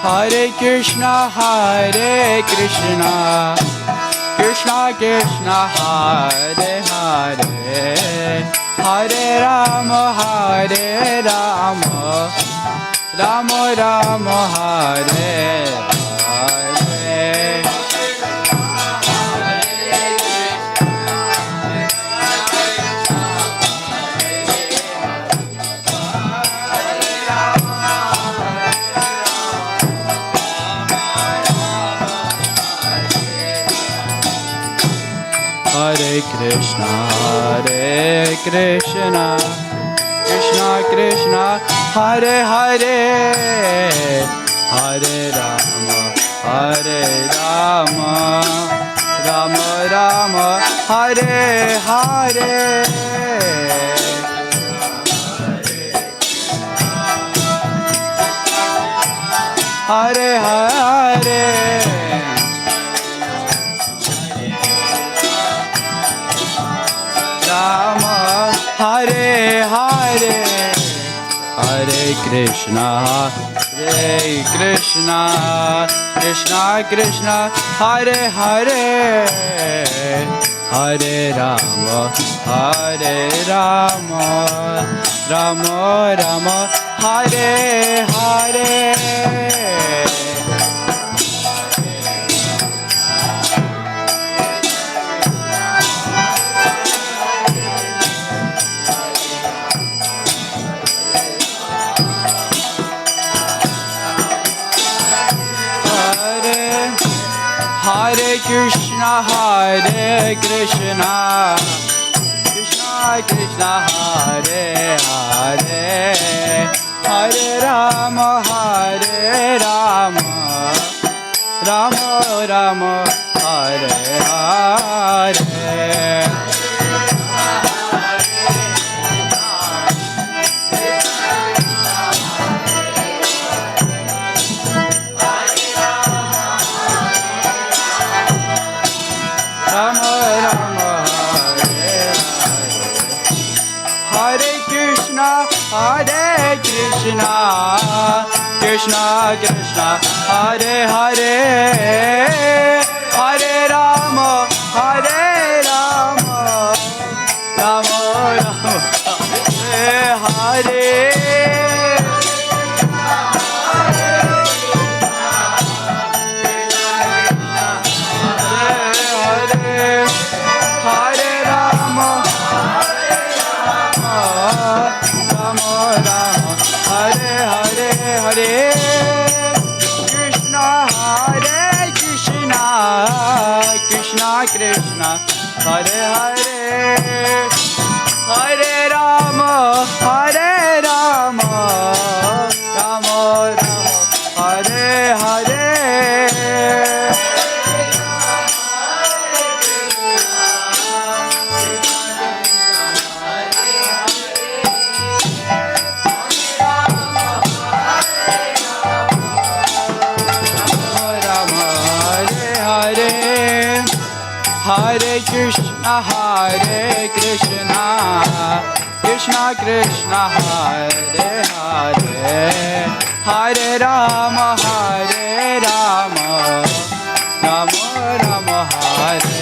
Hare Krishna, Krishna Krishna, Hare Hare, Hare Rama, Rama Rama, Hare Hare. Hare Krishna, Krishna Krishna, Hare Hare, Hare Rama, Rama Rama, Hare Hare. Hare Hare, Rama, Hare Hare, Hare Krishna, Krishna Krishna, Hare Hare, Hare Rama, Rama Rama, Hare Hare. Hare Krishna, Krishna Krishna, Hare Hare, Hare Rama, Rama Rama, Hare Hare. Hare Krishna, Krishna Krishna, Hare Hare, Hare Rama, Rama Rama, Hare Krishna, Hare Hare, Hare Rama, Rama Rama, Hare Hare. Hare Krishna, Krishna Krishna, Hare Hare, Hare Rama, Rama Rama, Hare Hare.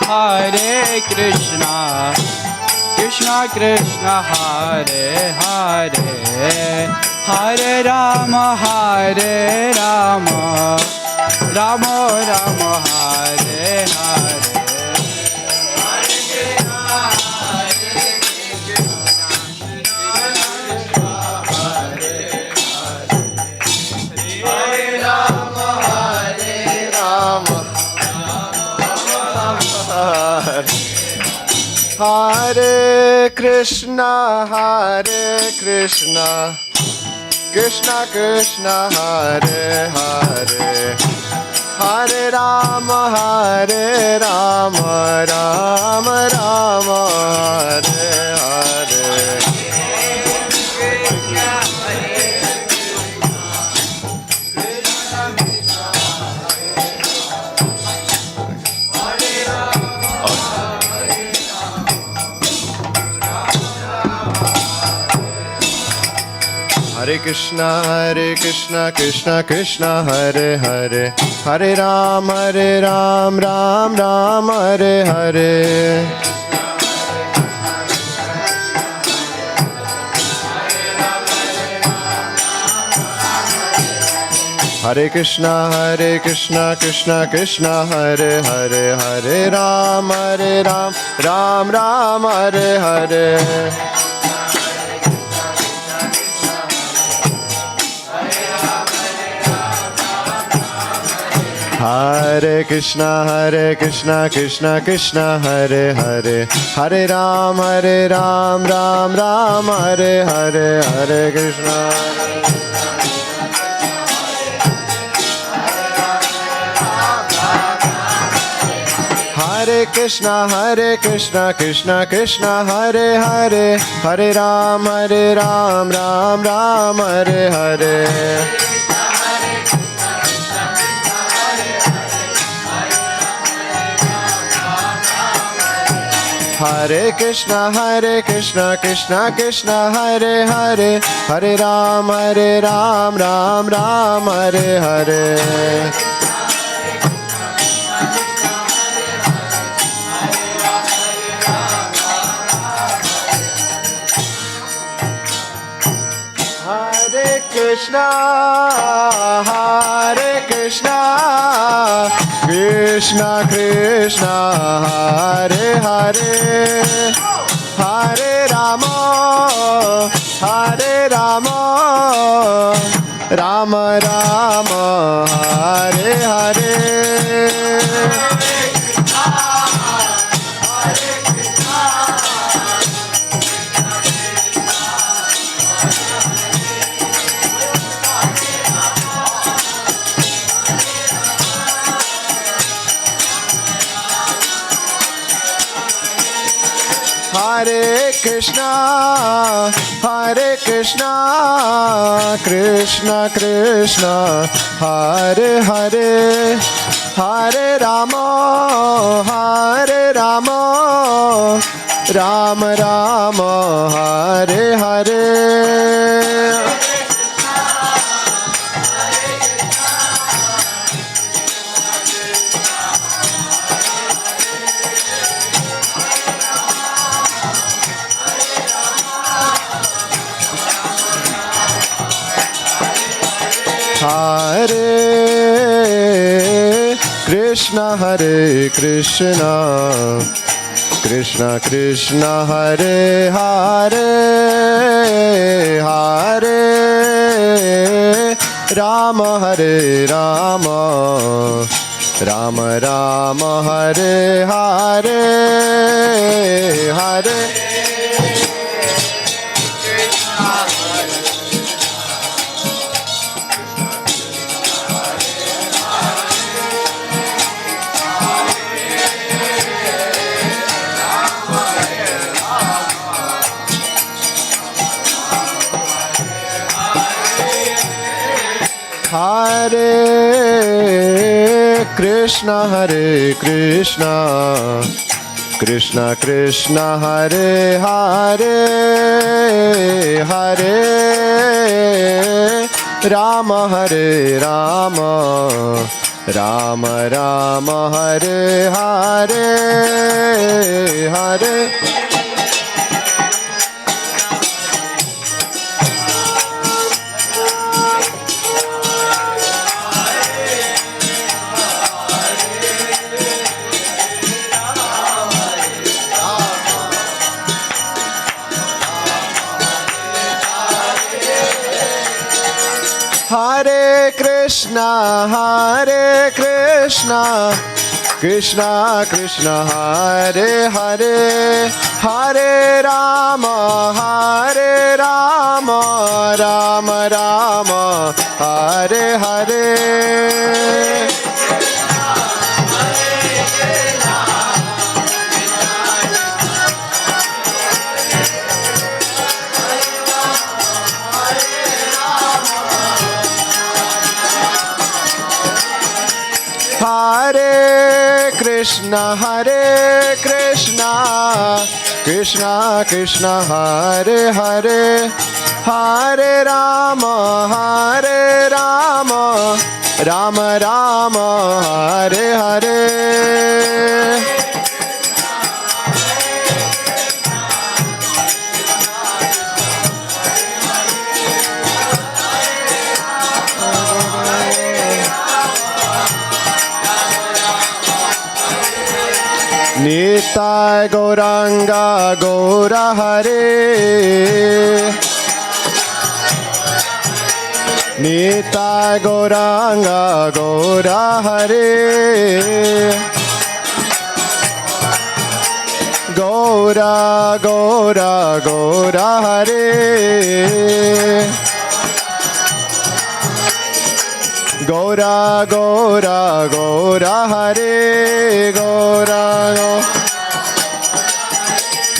Hare Krishna, Krishna Krishna, Hare Hare, Hare Rama, Rama Rama, Hare Hare. Hare Krishna, Krishna Krishna, Hare Hare, Hare Rama, Rama Rama, Hare Hare. Hare Krishna, Krishna Krishna, Hare Hare, Hare Ram, Ram Ram, Hare Hare. Hare Krishna, Krishna Krishna, Hare Hare, Hare Ram, Ram Ram, Hare Hare. Hare Krishna, Krishna Krishna, Hare Hare, Hare Ram, Ram Ram, Hare Hare, Hare Krishna. Hare Krishna, Krishna Krishna, Hare Hare, Hare Ram, Ram Ram, Hare Hare. Hare Krishna, Krishna Krishna, Hare Hare, Hare Ram, Ram Ram, Hare Hare. Hare Krishna, Krishna Krishna, Hare Hare, Hare Rama, Rama Rama, Hare Hare. Hare Krishna, Krishna Krishna, Hare Hare, Hare Rama, Rama Rama, Hare Hare. Hare Krishna, Krishna Krishna, Hare Hare, Hare Rama, Rama Rama, Hare Hare, Hare. Hare Krishna, Krishna Krishna, Hare Hare, Hare Rama, Rama Rama, Hare Hare, Hare. Hare Krishna, Krishna Krishna, Hare Hare, Hare Rama, Rama Rama, Hare Hare. Hare Krishna, Krishna Krishna Hare Hare Hare Rama Rama Rama Hare Hare Nitai Gauranga Gaura Hare Nitai Gauranga Gaura Hare Gaura Gaura Gaura Hare Gaura Gaura Gaura Hare Gaura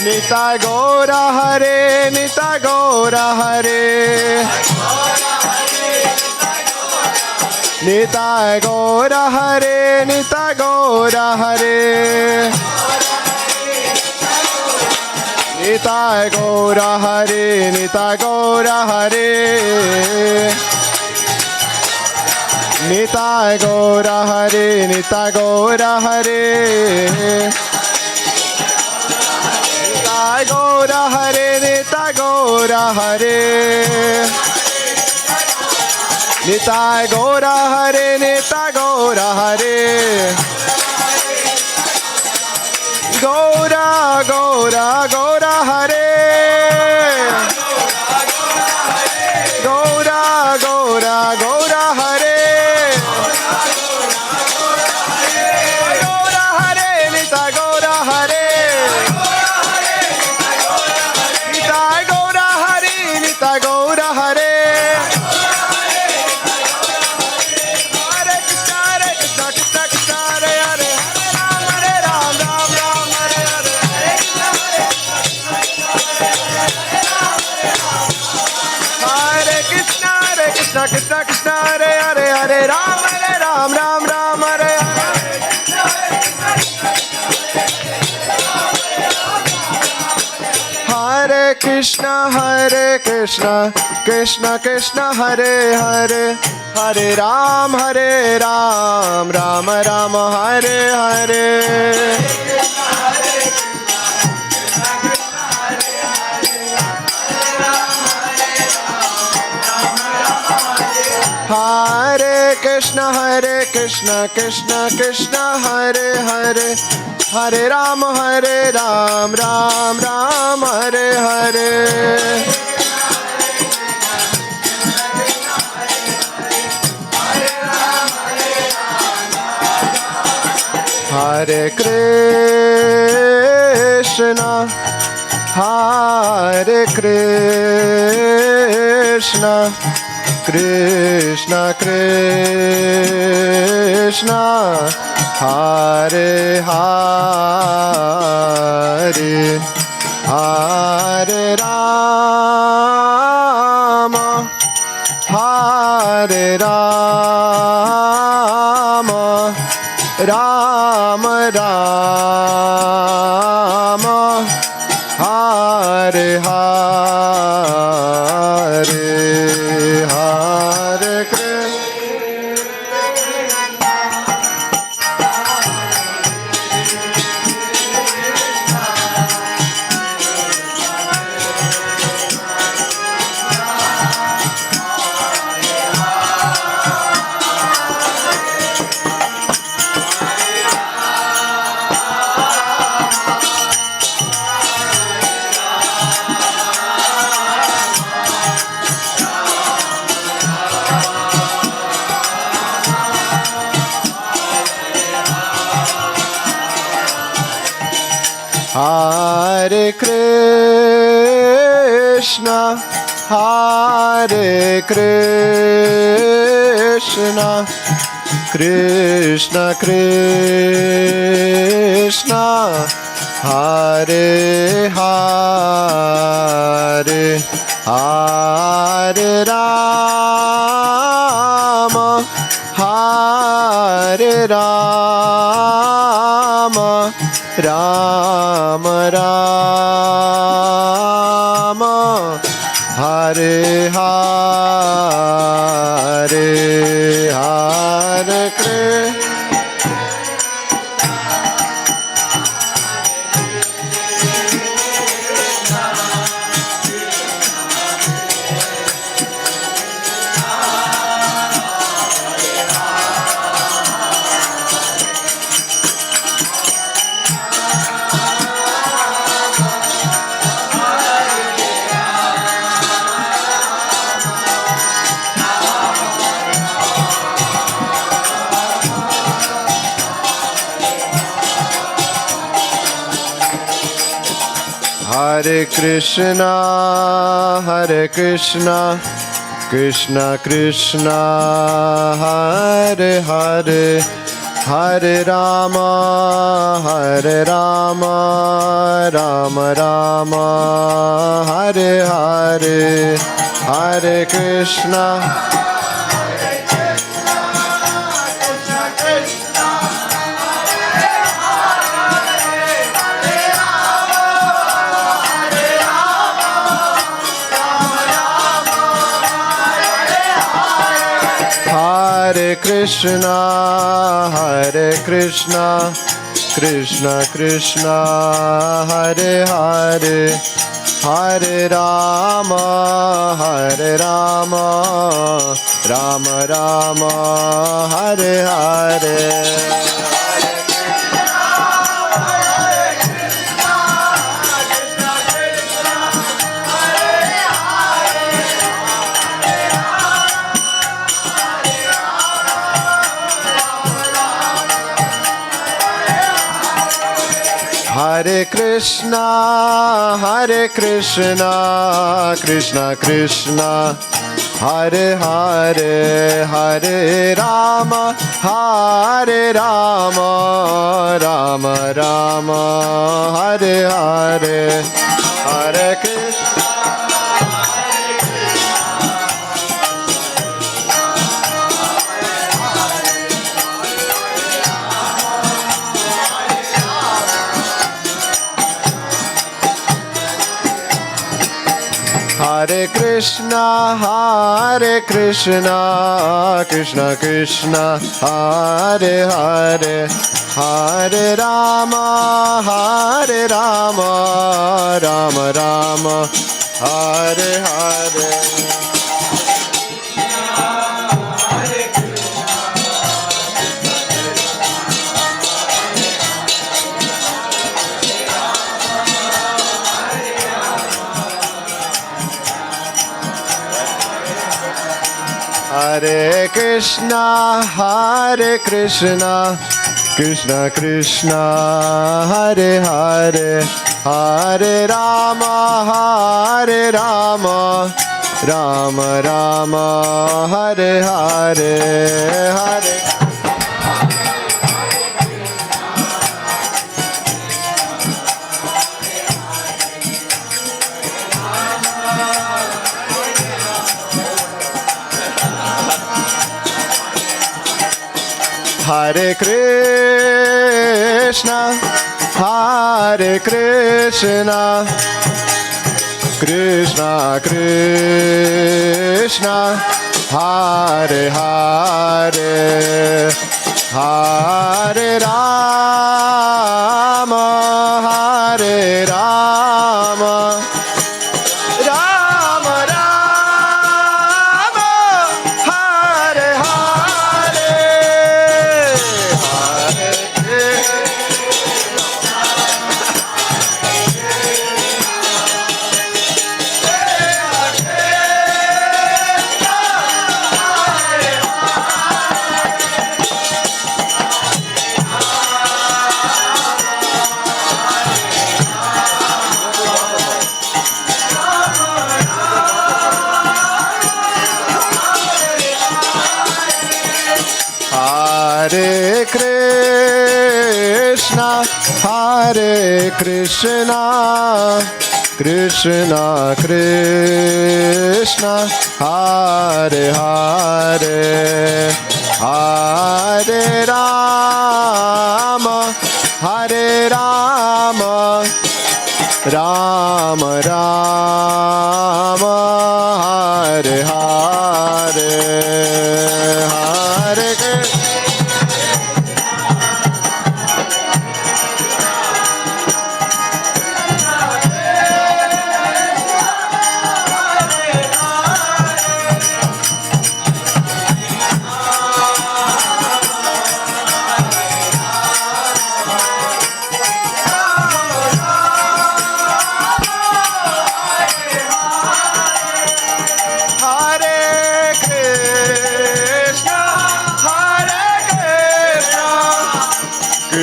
Nitai Gaura Hare Nitai Gaura Hare Nitai Gaura Hare Nitai Gaura Hare Nitai Gaura Hare Nitai Gaura Hare Nitai Gaura Hare Nitai Gaura Hare Nitai Gaura Hare Nitai Gaura Hare Nitai Gaura Hare Nitai Gaura Hare Gaura Gaura Gaura Hare Gaura Gaura Gaura Hare Gaura Hare Nitai Gaura Hare Nitai Gaura Hare Nitai Gaura Hare Hare Krishna Krishna Krishna Hare Hare Hare Ram Ram Ram Hare Hare Hare Krishna Krishna Krishna Hare Hare Hare Ram Ram Ram Hare Hare Hare Krishna Krishna Krishna Hare Hare Hare Ram Ram Ram Hare Hare Hare Krishna Krishna Krishna Hare Hare Hare Ram Ram Ram Hare Hare Hare Krishna Krishna Krishna Hare Hare Hare Rama Rama Rama Hare Hare Hare Hare Krishna Krishna Krishna Hare Hare Hare Rama Rama Rama Hare Hare, Hare Krishna. Hare Krishna, Hare Krishna, Krishna Krishna, Hare Hare, Hare Rama, Hare Rama, Rama Rama, Hare Hare, Hare Krishna. Hare Krishna, Hare Krishna, Krishna Krishna, Hare Hare, Hare Rama, Hare Rama, Rama Rama, Hare Hare. Hare Krishna, Hare Krishna, Krishna Krishna, Hare Hare, Hare Rama, Hare Rama, Rama Rama, Hare Hare, Hare Krishna. Hare Krishna, Hare Krishna, Krishna Krishna, Hare Hare, Hare Rama, Hare Rama, Rama Rama, Hare Hare. Hare Krishna, Hare Krishna, Krishna Krishna, Hare Hare, Hare Rama, Hare Rama, Rama Rama, Hare Hare, Hare. Hare Krishna, Hare Krishna, Krishna Krishna, Hare Hare, Hare Rama, Hare Rama, Rama Rama, Hare Hare, Hare Hare Krishna, Hare Krishna, Krishna Krishna, Hare Hare, Hare Rama, Hare Rama, Rama Rama,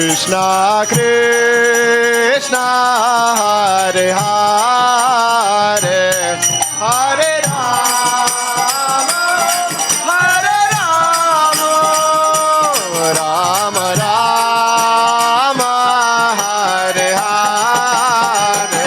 Krishna Krishna Hare Hare Hare Rama Hare Rama Rama Rama Hare Hare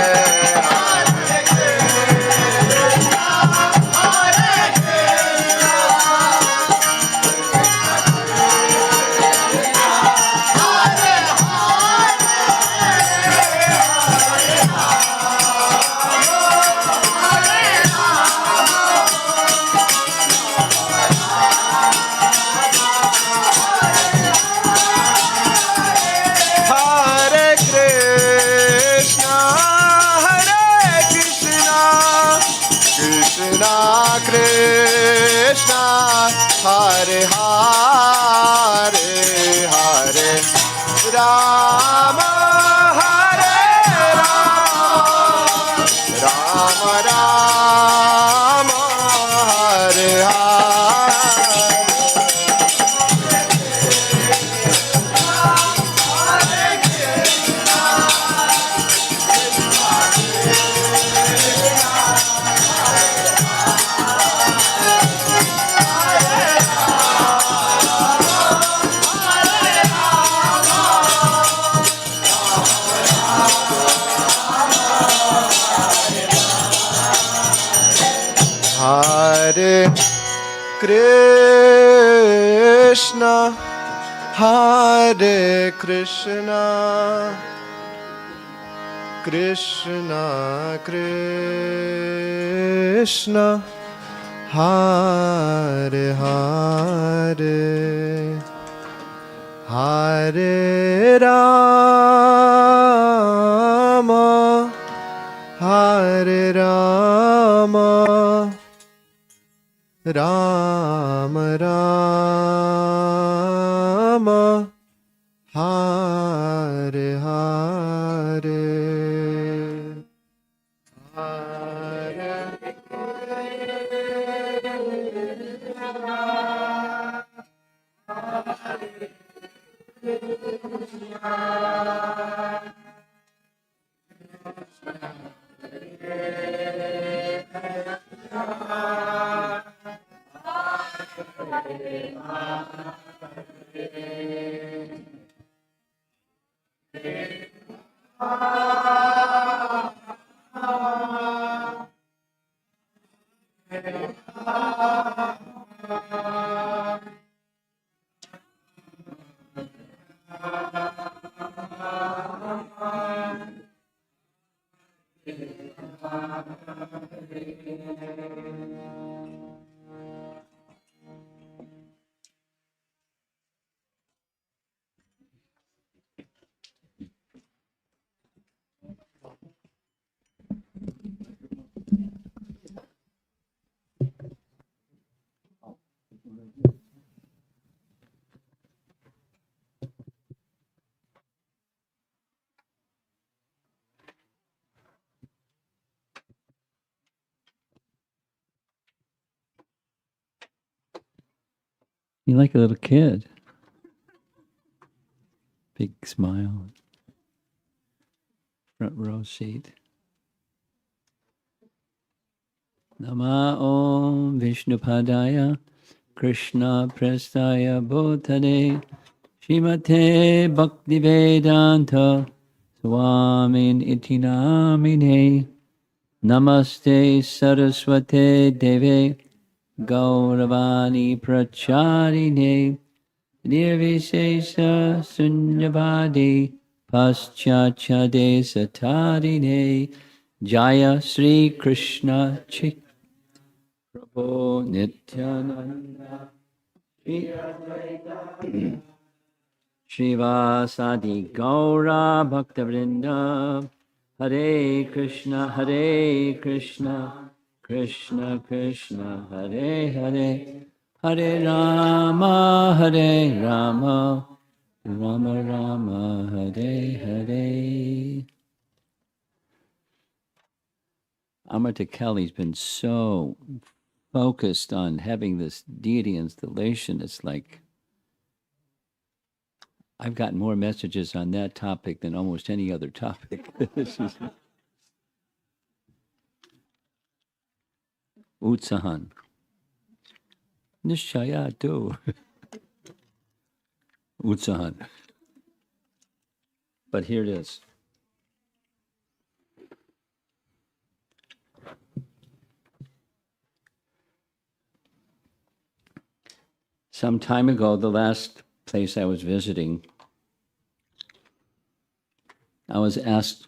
Hare Krishna, Krishna Krishna, Hare Hare, Hare Rama, Hare Rama, Rama Rama, Hare Hare. Hare Krishna, Hare Krishna, Krishna Krishna, Hare Hare, Hare Rama, Hare Rama, Rama Rama, Hare Hare, Hare You like a little kid. Big smile. Front row seat. Nama Om Vishnupadaya Krishna Prestaya Bhutale Shrimate Bhaktivedanta Swamin Iti Namine Namaste Saraswate Deve Gauravani Pracharine Nirvishesha Sunyavadi Paschachade Satarine Jaya Sri Krishna Chit Prabhu Nityananda Shivasadi Gaura Bhaktavrinda Hare Krishna Krishna Krishna Hare Hare Hare Rama Rama Rama Hare Hare. Amrita Kelly's been so focused on having this deity installation. It's like I've gotten more messages on that topic than almost any other topic. Utsahan. Nishayatu. Utsahan. But here it is. Some time ago, the last place I was visiting, I was asked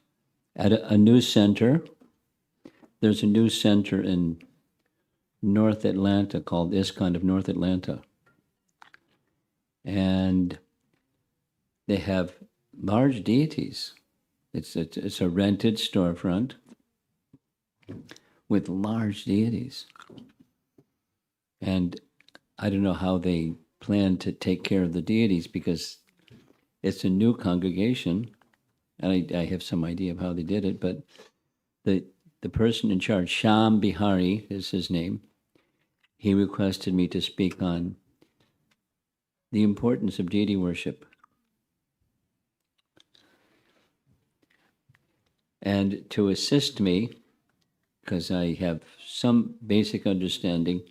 at a news center. There's a news center in North Atlanta called ISKCON of North Atlanta. And they have large deities. It's a rented storefront with large deities. And I don't know how they plan to take care of the deities because it's a new congregation. And I have some idea of how they did it, but the person in charge, Sham Bihari is his name, he requested me to speak on the importance of deity worship. And to assist me, because I have some basic understanding,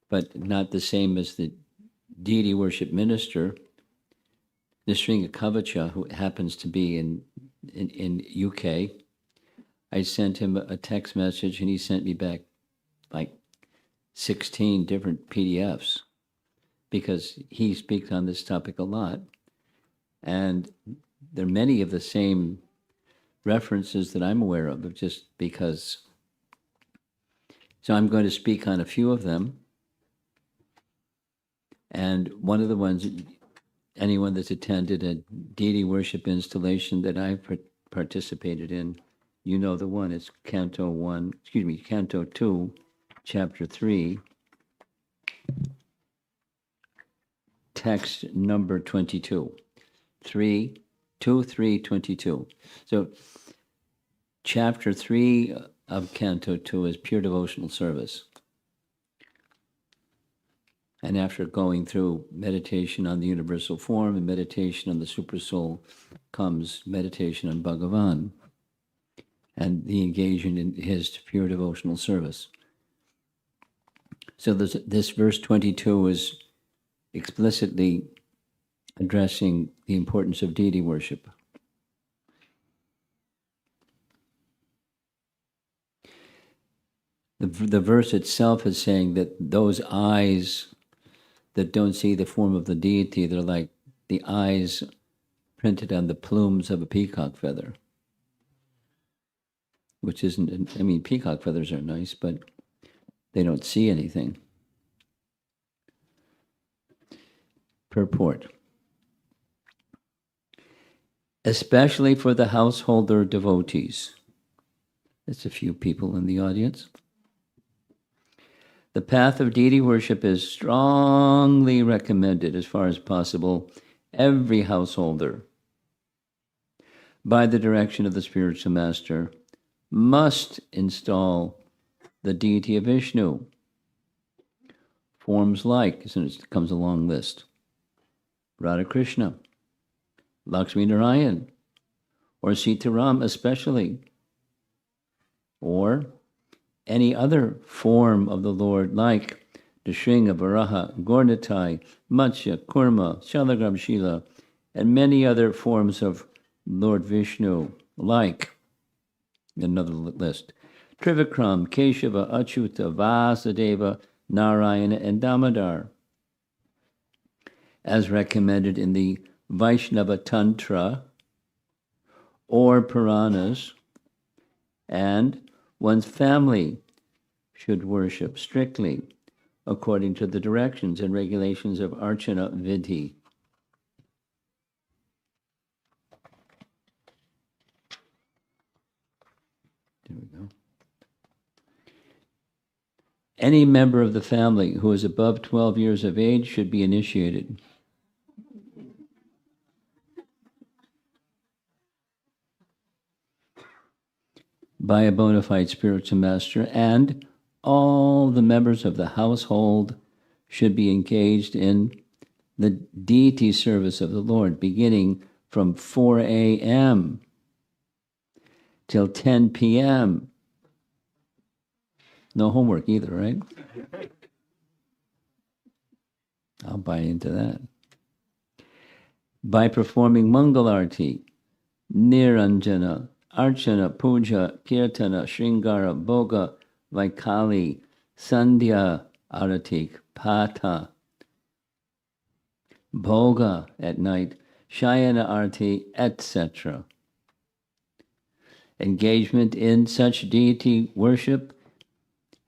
but not the same as the deity worship minister, the Sringa Kavacha, who happens to be in UK, I sent him a text message and he sent me back like 16 different PDFs because he speaks on this topic a lot. And there are many of the same references that I'm aware of just because. So I'm going to speak on a few of them. And one of the ones, anyone that's attended a deity worship installation that I've participated in, you know the one, it's Canto 2, Chapter 3, text number 22. 3:22. So Chapter 3 of Canto 2 is pure devotional service. And after going through meditation on the universal form and meditation on the supersoul comes meditation on Bhagavan and the engagement in his pure devotional service. So this verse 22 is explicitly addressing the importance of deity worship. The verse itself is saying that those eyes that don't see the form of the deity, they're like the eyes printed on the plumes of a peacock feather. Which isn't, I mean, peacock feathers are nice, but they don't see anything. Purport. Especially for the householder devotees. There's a few people in the audience. The path of deity worship is strongly recommended as far as possible. Every householder, by the direction of the spiritual master, must install the deity of Vishnu. Forms like, so it comes a long list, Radha Krishna, Lakshmi Narayan, or Sitaram especially, or any other form of the Lord like Nrsimha, Varaha, Gaurnitai, Matsya, Kurma, Shalagram Shila, and many other forms of Lord Vishnu like, another list, Trivikram, Keshava, Achyuta, Vasudeva, Narayana, and Damodar, as recommended in the Vaishnava Tantra or Puranas, and one's family should worship strictly according to the directions and regulations of Archana Vidhi. There we go. Any member of the family who is above 12 years of age should be initiated. By a bona fide spiritual master, and all the members of the household should be engaged in the deity service of the Lord, beginning from 4 a.m. till 10 p.m. No homework either, right? I'll buy into that. By performing Mangalarti, Niranjana, Archana, Puja, Kirtana, Shringara, Bhoga, Vaikali, Sandhya, Aratik, Pata, Bhoga at night, Shayana Arti, etc. Engagement in such deity worship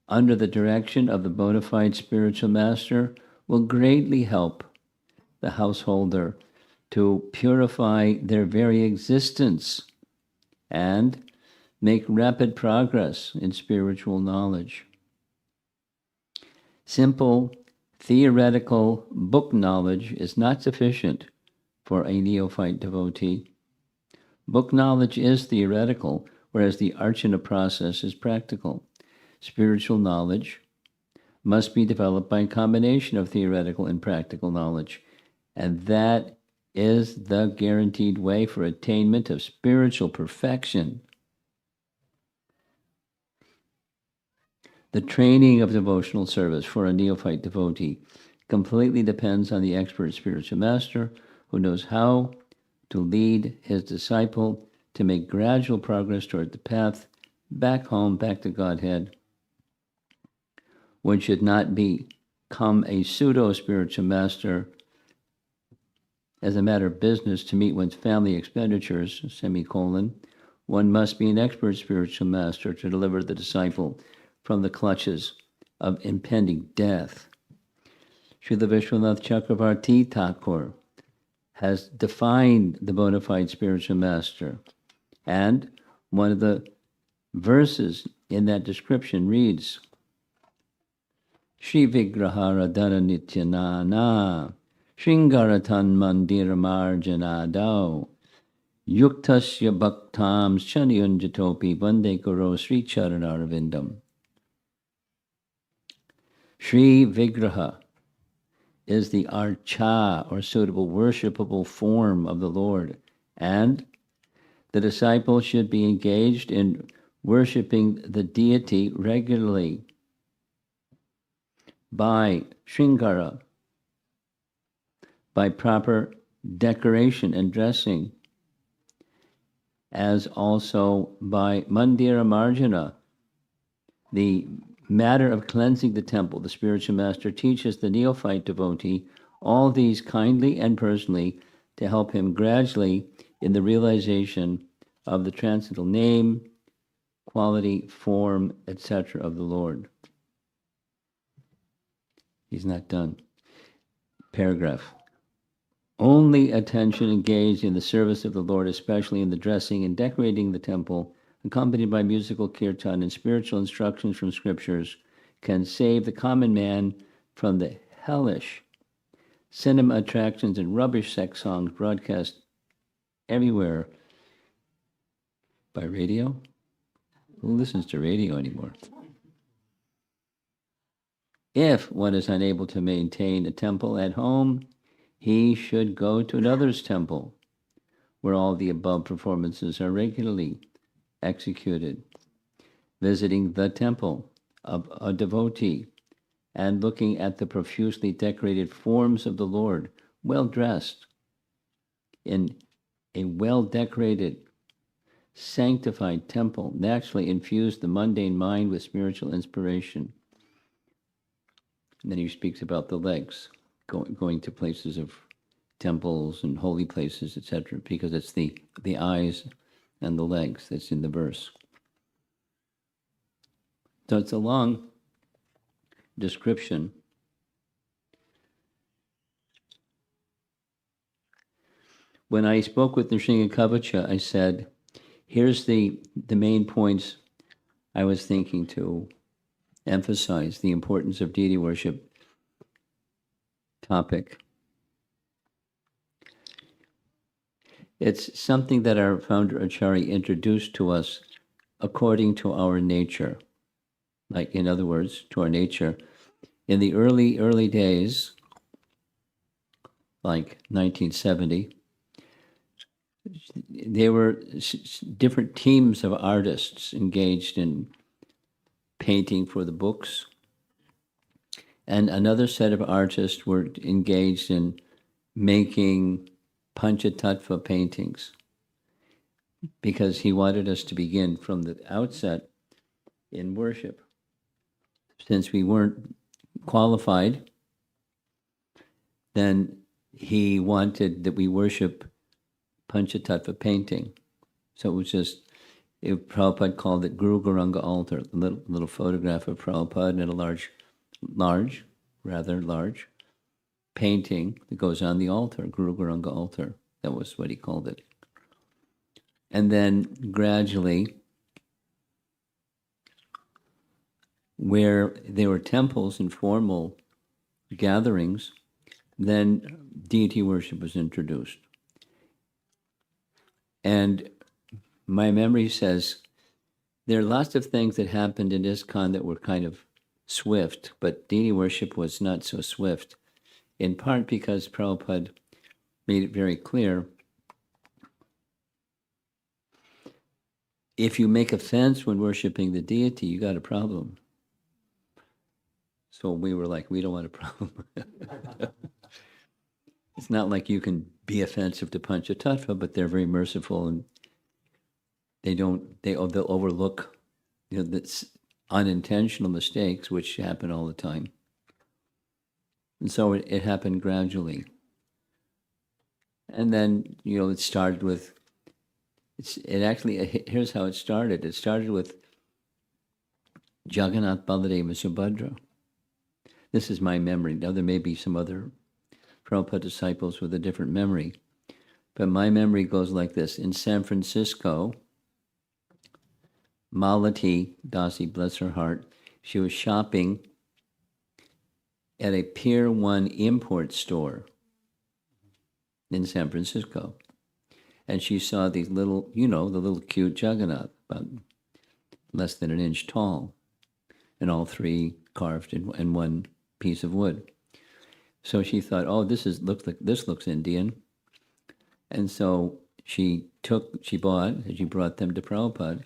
under the direction of the bona fide spiritual master will greatly help the householder to purify their very existence and make rapid progress in spiritual knowledge. Simple theoretical book knowledge is not sufficient for a neophyte devotee. Book knowledge is theoretical, whereas the archana process is practical. Spiritual knowledge must be developed by a combination of theoretical and practical knowledge, and that is the guaranteed way for attainment of spiritual perfection. The training of devotional service for a neophyte devotee completely depends on the expert spiritual master who knows how to lead his disciple to make gradual progress toward the path back home, back to Godhead. One should not become a pseudo-spiritual master as a matter of business to meet one's family expenditures, semicolon. One must be an expert spiritual master to deliver the disciple from the clutches of impending death. Srila Vishwanath Chakravarti Thakur has defined the bona fide spiritual master, and one of the verses in that description reads, Shri Vigrahara Dana Nityanana Shringaratan Mandira Marjanadao Yuktasya Bhaktam Chaniyunjatopi Vande Guru Sri Charanarvindam. Sri Vigraha is the archa, or suitable worshipable form of the Lord, and the disciple should be engaged in worshiping the deity regularly by Shringara, by proper decoration and dressing, as also by Mandira Marjana, the matter of cleansing the temple. The spiritual master teaches the neophyte devotee all these kindly and personally to help him gradually in the realization of the transcendental name, quality, form, etc. of the Lord. He's not done. Paragraph. Only attention engaged in the service of the Lord, especially in the dressing and decorating the temple, accompanied by musical kirtan and spiritual instructions from scriptures, can save the common man from the hellish cinema attractions and rubbish sex songs broadcast everywhere by radio. Who listens to radio anymore? If one is unable to maintain a temple at home, he should go to another's temple, where all the above performances are regularly executed. Visiting the temple of a devotee and looking at the profusely decorated forms of the Lord, well dressed, in a well-decorated, sanctified temple, naturally infuse the mundane mind with spiritual inspiration. And then he speaks about the legs, going to places of temples and holy places, etc., because it's the eyes and the legs that's in the verse. So it's a long description. When I spoke with Nrsinga Kavacha, I said, here's the main points I was thinking to emphasize: the importance of deity worship topic. It's something that our founder Acharya introduced to us according to our nature. Like, in other words, to our nature. In the early days, like 1970. There were different teams of artists engaged in painting for the books, and another set of artists were engaged in making Panchatattva paintings, because he wanted us to begin from the outset in worship. Since we weren't qualified, then he wanted that we worship Panchatattva painting. So it was just, Prabhupada called it Guru Garanga altar, a little photograph of Prabhupada and a rather large painting that goes on the altar, Guru Garanga altar. That was what he called it. And then gradually, where there were temples and formal gatherings, then deity worship was introduced. And my memory says there are lots of things that happened in ISKCON that were kind of swift, but deity worship was not so swift, in part because Prabhupada made it very clear, if you make offense when worshiping the deity, you got a problem. So we were like, we don't want a problem. It's not like you can be offensive to Panchatattva, but they're very merciful, and they'll overlook, the unintentional mistakes, which happen all the time. And so it happened gradually. And then, it started with, here's how it started. It started with Jagannath, Baladeva, and Subhadra. This is my memory. Now there may be some other Prabhupada disciples with a different memory, but my memory goes like this. In San Francisco, Malati Dasi, bless her heart, she was shopping at a Pier 1 import store in San Francisco. And she saw these little, the little cute Jagannath, about less than an inch tall, and all three carved in one piece of wood. So she thought, oh, this looks Indian. And so she brought them to Prabhupada,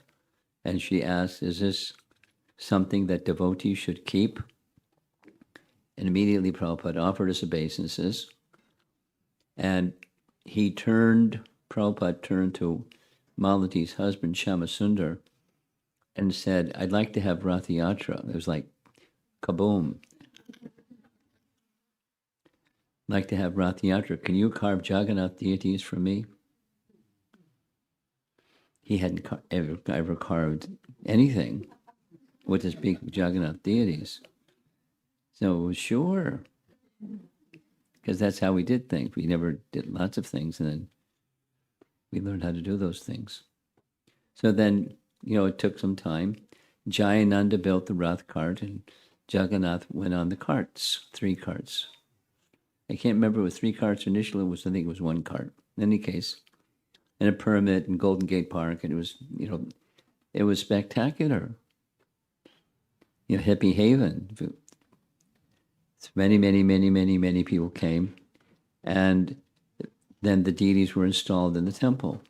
and she asked, is this something that devotees should keep? And immediately Prabhupada offered us obeisances, and Prabhupada turned to Malati's husband, Shyamasundar, and said, I'd like to have Rath Yatra. It was like, kaboom. Like to have Rath Yatra. Can you carve Jagannath deities for me? He hadn't ever carved anything with his big Jagannath deities. So sure, because that's how we did things. We never did lots of things, and then we learned how to do those things. So then, it took some time. Jayananda built the Rath cart, and Jagannath went on the carts, 3 carts. I can't remember if it was 3 carts initially. I think it was 1 cart. In any case, and a permit in Golden Gate Park, and it was, it was spectacular. Hippie Haven. Many, many, many, many, many people came, and then the deities were installed in the temple.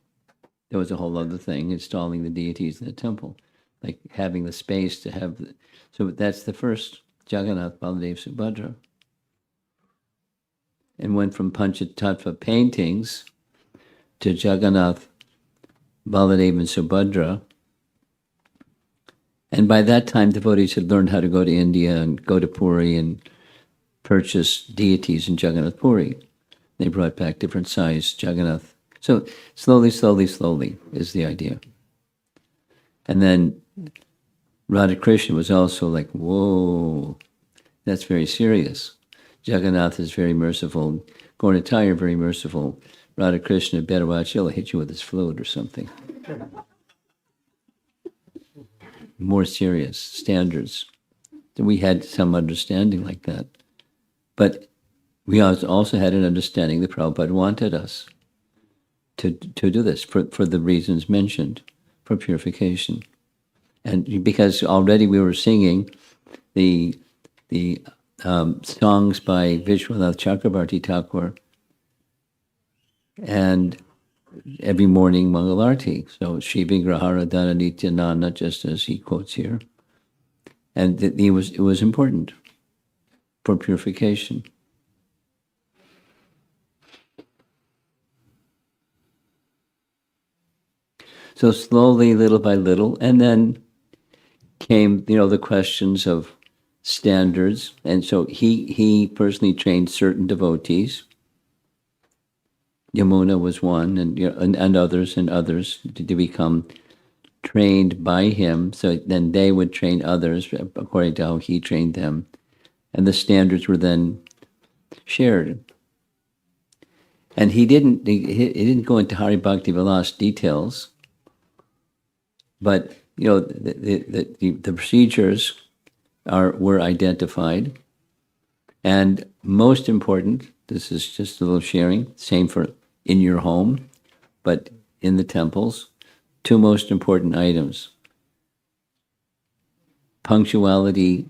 There was a whole other thing, installing the deities in the temple, like having the space to have. So that's the first Jagannath, Baladeva, Subhadra. And went from Panchatattva paintings to Jagannath, Baladeva, and Subhadra. And by that time, devotees had learned how to go to India and go to Puri and purchase deities in Jagannath Puri. They brought back different size Jagannath. So slowly, slowly, slowly is the idea. And then Radha Krishna was also like, whoa, that's very serious. Jagannath is very merciful. Gaura very merciful. Radha Krishna, better watch, he'll hit you with his flute or something. More serious standards. We had some understanding like that. But we also had an understanding that Prabhupada wanted us to do this for the reasons mentioned, for purification. And because already we were singing the songs by Vishwanath Chakrabarti Thakur and every morning Mangalarti. So Shri Vigrahara Dana Nityananda, just as he quotes here. And it was important for purification. So slowly, little by little, and then came, the questions of standards. And so he personally trained certain devotees. Yamuna was one, and others to become trained by him. So then they would train others according to how he trained them, and the standards were then shared. And he didn't go into Hari Bhakti Vilas details, but the procedures were identified, and most important. This is just a little sharing. Same for in your home, but in the temples, two most important items: punctuality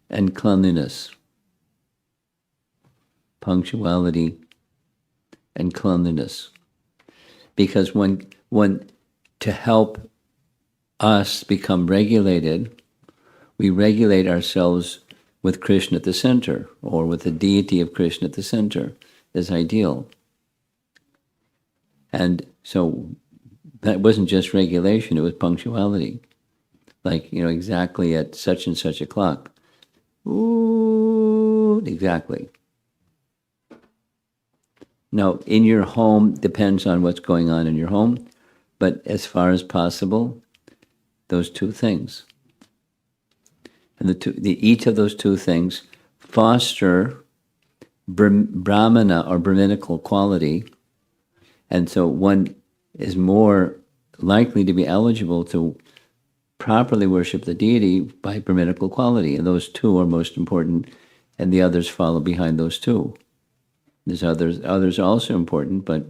and cleanliness. Punctuality and cleanliness. Because when to help us become regulated, we regulate ourselves with Krishna at the center, or with the deity of Krishna at the center, is ideal. And so that wasn't just regulation, it was punctuality. Like, exactly at such and such o'clock. Ooh, exactly. Now, in your home, depends on what's going on in your home, but as far as possible, those two things. And each of those two things foster Brahmana or Brahminical quality, and so one is more likely to be eligible to properly worship the deity by Brahminical quality, and those two are most important, and the others follow behind those two. There's others also important, but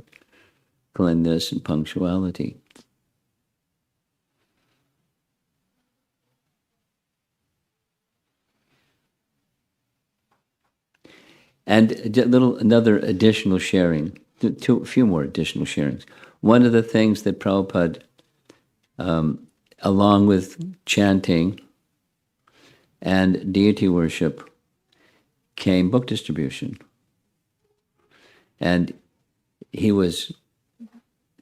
cleanliness and punctuality. And another additional sharing, a few more additional sharings. One of the things that Prabhupada, along with chanting and deity worship, came book distribution. And he was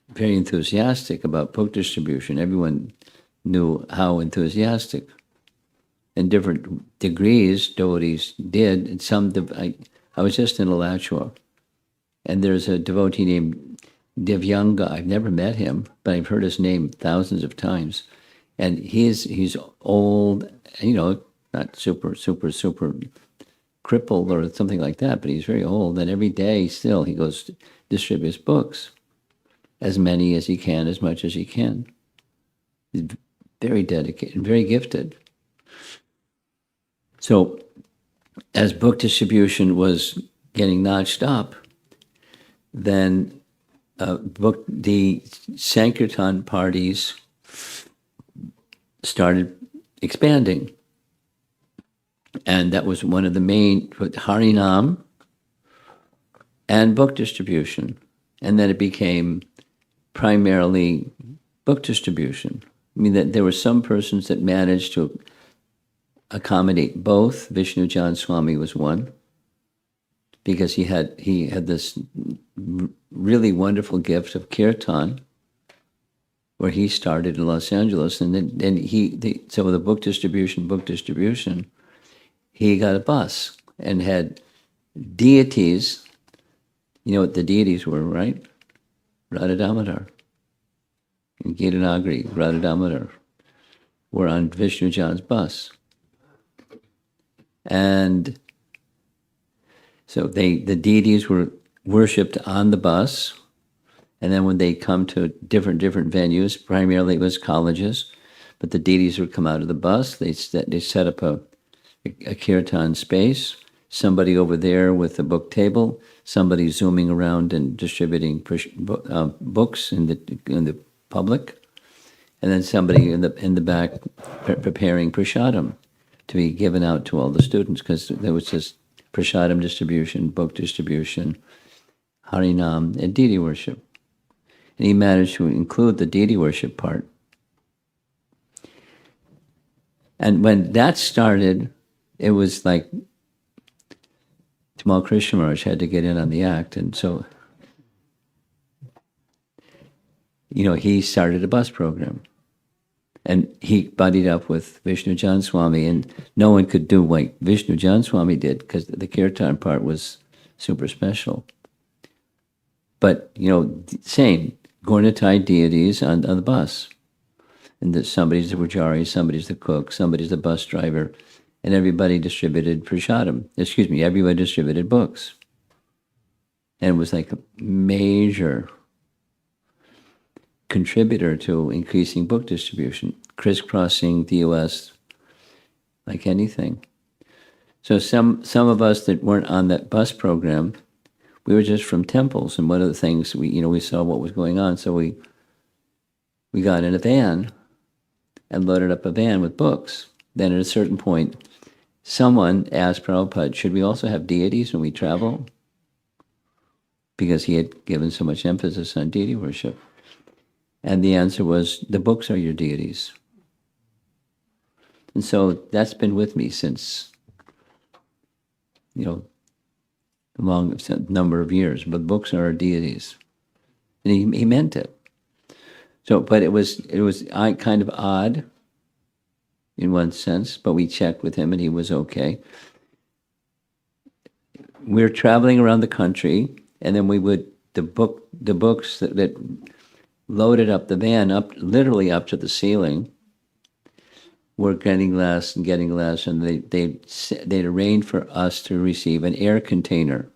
very enthusiastic about book distribution. Everyone knew how enthusiastic. In different degrees, devotees did. And some, I was just in Alachua, and there's a devotee named Divyanga. I've never met him, but I've heard his name thousands of times. And he's old, not super crippled or something like that, but he's very old. And every day still he goes distributes books, as many as he can, as much as he can. He's very dedicated, very gifted. So as book distribution was getting notched up, then the Sankirtan parties started expanding. And that was one of the main, Harinam and book distribution. And then it became primarily book distribution. I mean, that there were some persons that managed to accommodate both. Vishnu Jan Swami was one, because he had this really wonderful gift of kirtan, where he started in Los Angeles, and then so with the book distribution, he got a bus and had deities. You know what the deities were, right? Radha Damodar and Gita Nagari, Radha Damodar, were on Vishnu Jan's bus. And so the deities were worshipped on the bus, and then when they come to different venues, primarily it was colleges, but the deities would come out of the bus. They set up a kirtan space, somebody over there with a book table, somebody zooming around and distributing books in the public, and then somebody in the back preparing prasadam to be given out to all the students, because there was just prasadam distribution, book distribution, Harinam, and deity worship. And he managed to include the deity worship part. And when that started, it was like Tamal Krishna Maharaj had to get in on the act. And so, he started a bus program. And he buddied up with Vishnu Jan Swami, and no one could do what Vishnu Jan Swami did because the kirtan part was super special. But, same, Gaurnatai deities on the bus. And that somebody's the pujari, somebody's the cook, somebody's the bus driver, and everybody distributed prasadam. Everybody distributed books. And it was like a major contributor to increasing book distribution, crisscrossing the U.S. like anything. So some of us that weren't on that bus program, we were just from temples, and one of the things we saw what was going on, so we got in a van and loaded up a van with books. Then at a certain point, someone asked Prabhupada, should we also have deities when we travel? Because he had given so much emphasis on deity worship. And the answer was, the books are your deities. And so that's been with me since, a long number of years. But books are our deities. And he meant it. So, but it was kind of odd in one sense, but we checked with him and he was okay. We're traveling around the country, and then the books that loaded up the van literally up to the ceiling were getting less, and they'd arranged for us to receive an air container.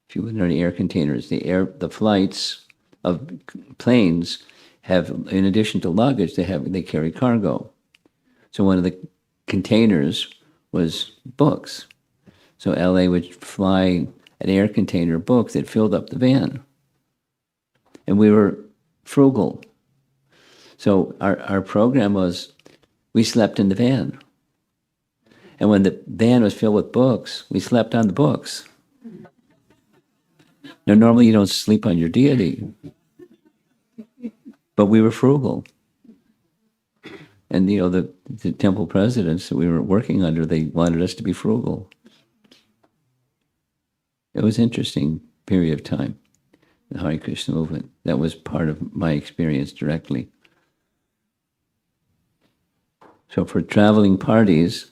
If you wouldn't know what an air container is, the flights of planes have, in addition to luggage, they carry cargo. So one of the containers was books. So LA would fly an air container book that filled up the van. And we were frugal. So our program was, we slept in the van. And when the van was filled with books, we slept on the books. Now, normally you don't sleep on your deity. But we were frugal. And, the temple presidents that we were working under, they wanted us to be frugal. It was an interesting period of time, the Hare Krishna movement. That was part of my experience directly. So for traveling parties,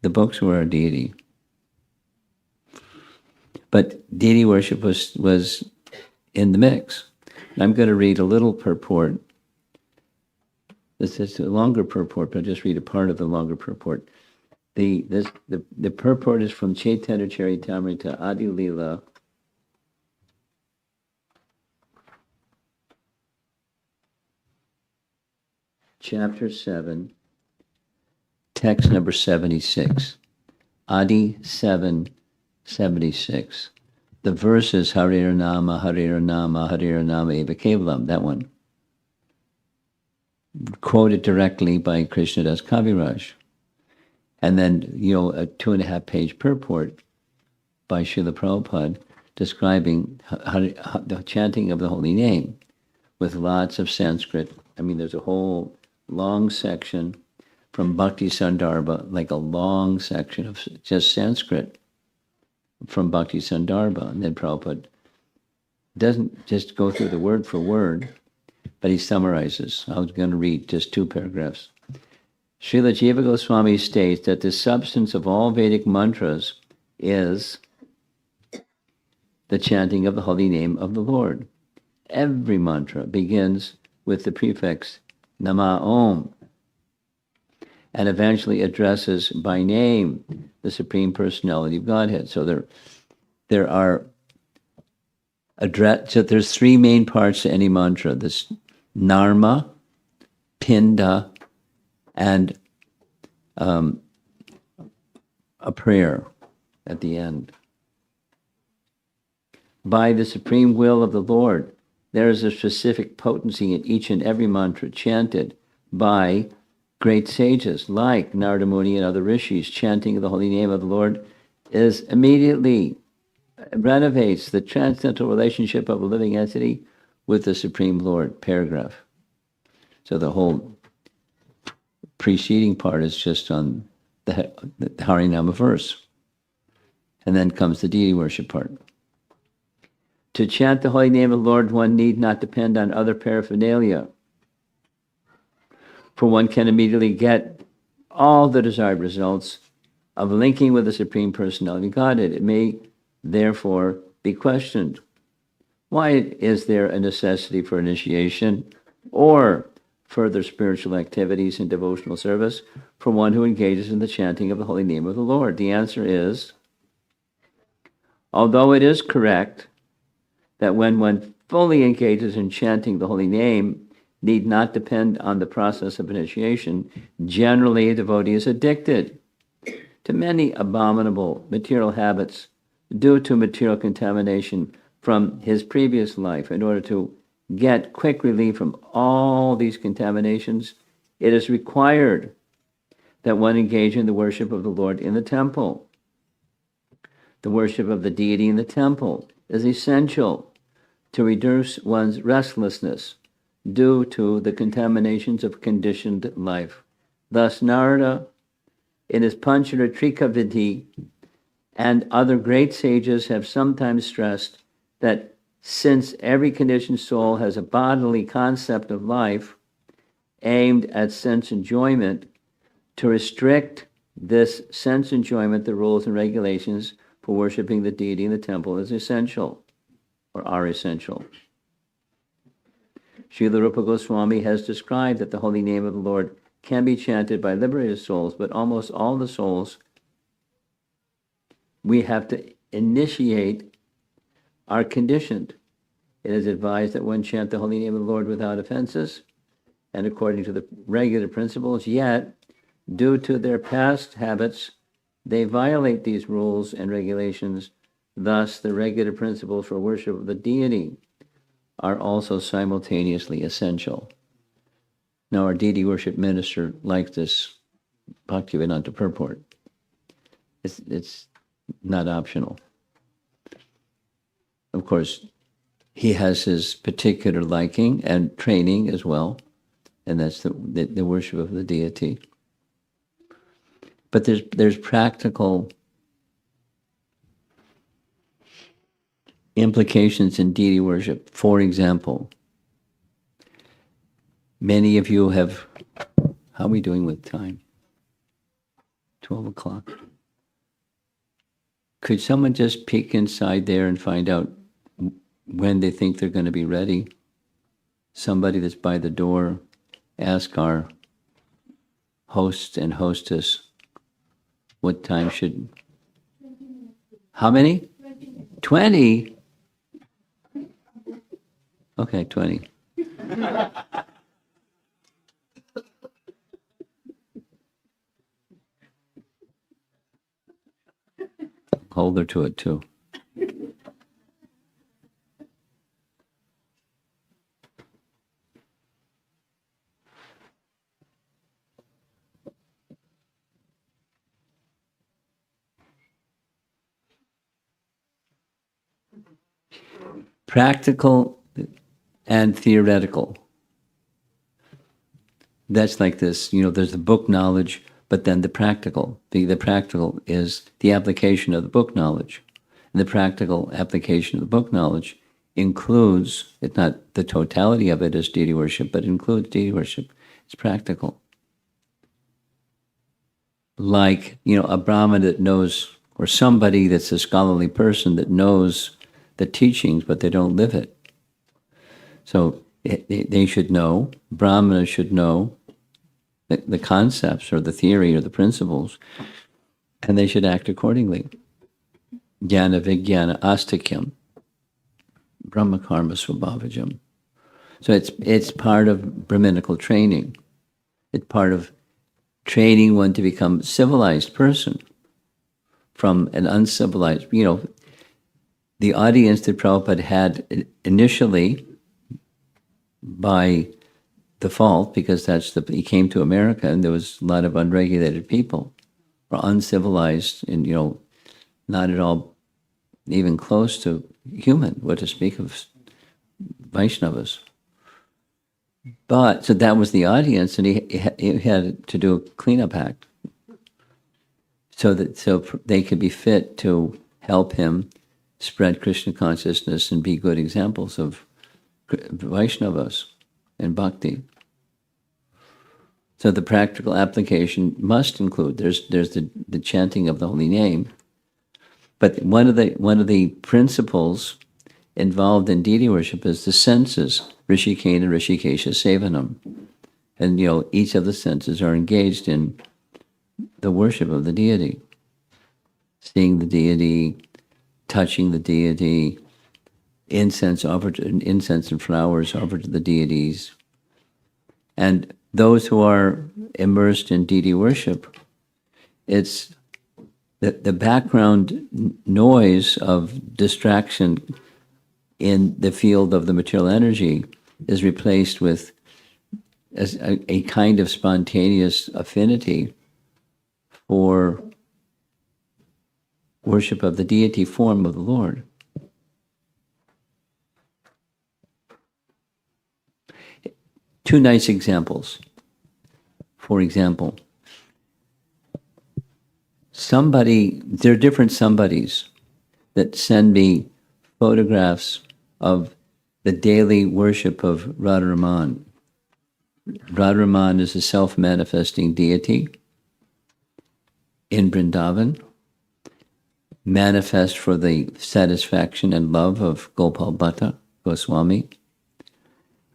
the books were our deity. But deity worship was in the mix. I'm going to read a little purport. This is a longer purport, but I'll just read a part of the longer purport. The purport is from Chaitanya Charitamrita Adi Lila, chapter 7, text number 76. Adi 7:76. The verse is Harir Nama, Harir Nama, Harir Nama Eva Kevalam, that one. Quoted directly by Krishnadas Kaviraj. And then, a 2.5-page purport by Srila Prabhupada describing the chanting of the holy name with lots of Sanskrit. I mean, there's a whole long section from Bhakti Sandarbha, like a long section of just Sanskrit from Bhakti Sandarbha. And then Prabhupada doesn't just go through the word for word, but he summarizes. I was going to read just 2 paragraphs. Srila Jiva Goswami states that the substance of all Vedic mantras is the chanting of the holy name of the Lord. Every mantra begins with the prefix Nama Om and eventually addresses by name the Supreme Personality of Godhead. So there's 3 main parts to any mantra: this Narma, Pinda, and a prayer at the end. By the supreme will of the Lord, there is a specific potency in each and every mantra chanted by great sages like Narada Muni and other rishis. Chanting of the holy name of the Lord is immediately renovates the transcendental relationship of a living entity with the Supreme Lord, paragraph. So the whole preceding part is just on the Harinama verse. And then comes the deity worship part. To chant the holy name of the Lord, one need not depend on other paraphernalia, for one can immediately get all the desired results of linking with the Supreme Personality of Godhead. It may therefore be questioned, why is there a necessity for initiation or further spiritual activities and devotional service for one who engages in the chanting of the holy name of the Lord? The answer is, although it is correct that when one fully engages in chanting the holy name, need not depend on the process of initiation, generally a devotee is addicted to many abominable material habits due to material contamination from his previous life. In order to get quick relief from all these contaminations, it is required that one engage in the worship of the Lord in the temple. The worship of the deity in the temple is essential to reduce one's restlessness due to the contaminations of conditioned life. Thus, Narada, in his Pancharatrika Vidhi, and other great sages have sometimes stressed that since every conditioned soul has a bodily concept of life aimed at sense enjoyment, to restrict this sense enjoyment, the rules and regulations for worshiping the deity in the temple is essential, or are essential. Srila Rupa Goswami has described that the holy name of the Lord can be chanted by liberated souls, but almost all the souls we have to initiate are conditioned. It is advised that one chant the holy name of the Lord without offenses and according to the regular principles, yet, due to their past habits, they violate these rules and regulations. Thus, the regular principles for worship of the deity are also simultaneously essential. Now, our deity worship minister likes this Bhaktivedanta purport. It's not optional. Of course, he has his particular liking and training as well, and that's the worship of the deity. But there's practical implications in deity worship. For example, many of you have, how are we doing with time? 12 o'clock. Could someone just peek inside there and find out when they think they're going to be ready? Somebody that's by the door, ask our host and hostess what time should... How many? 20? Okay, 20. Hold her to it too. Practical and theoretical. That's like this, there's the book knowledge, but then the practical. The practical is the application of the book knowledge. And the practical application of the book knowledge includes, it's not the totality of it as deity worship, but includes deity worship. It's practical. Like, a Brahmin that knows, or somebody that's a scholarly person that knows the teachings, but they don't live it. So they should know, Brahmanas should know the concepts or the theory or the principles, and they should act accordingly. Jnana Vijnana Astikyam, Brahma Karma Swabhavajam. So it's part of Brahminical training. It's part of training one to become a civilized person from an uncivilized, the audience that Prabhupada had initially by default, because he came to America and there was a lot of unregulated people, or uncivilized and, not at all, even close to human, what to speak of Vaishnavas. But, so that was the audience, and he had to do a cleanup act so they could be fit to help him spread Krishna consciousness and be good examples of Vaishnavas and bhakti. So the practical application must include, there's the chanting of the holy name, but one of the principles involved in deity worship is the senses, Rishikena, Rishikesha, Sevanam. And, each of the senses are engaged in the worship of the deity. Seeing the deity, touching the deity, incense and flowers offered to the deities. And those who are immersed in deity worship, it's the background noise of distraction in the field of the material energy is replaced with a kind of spontaneous affinity for worship of the deity form of the Lord. Two nice examples. For example, there are different somebodies that send me photographs of the daily worship of Radharaman. Radharaman is a self-manifesting deity in Vrindavan, manifest for the satisfaction and love of Gopal Bhatta Goswami.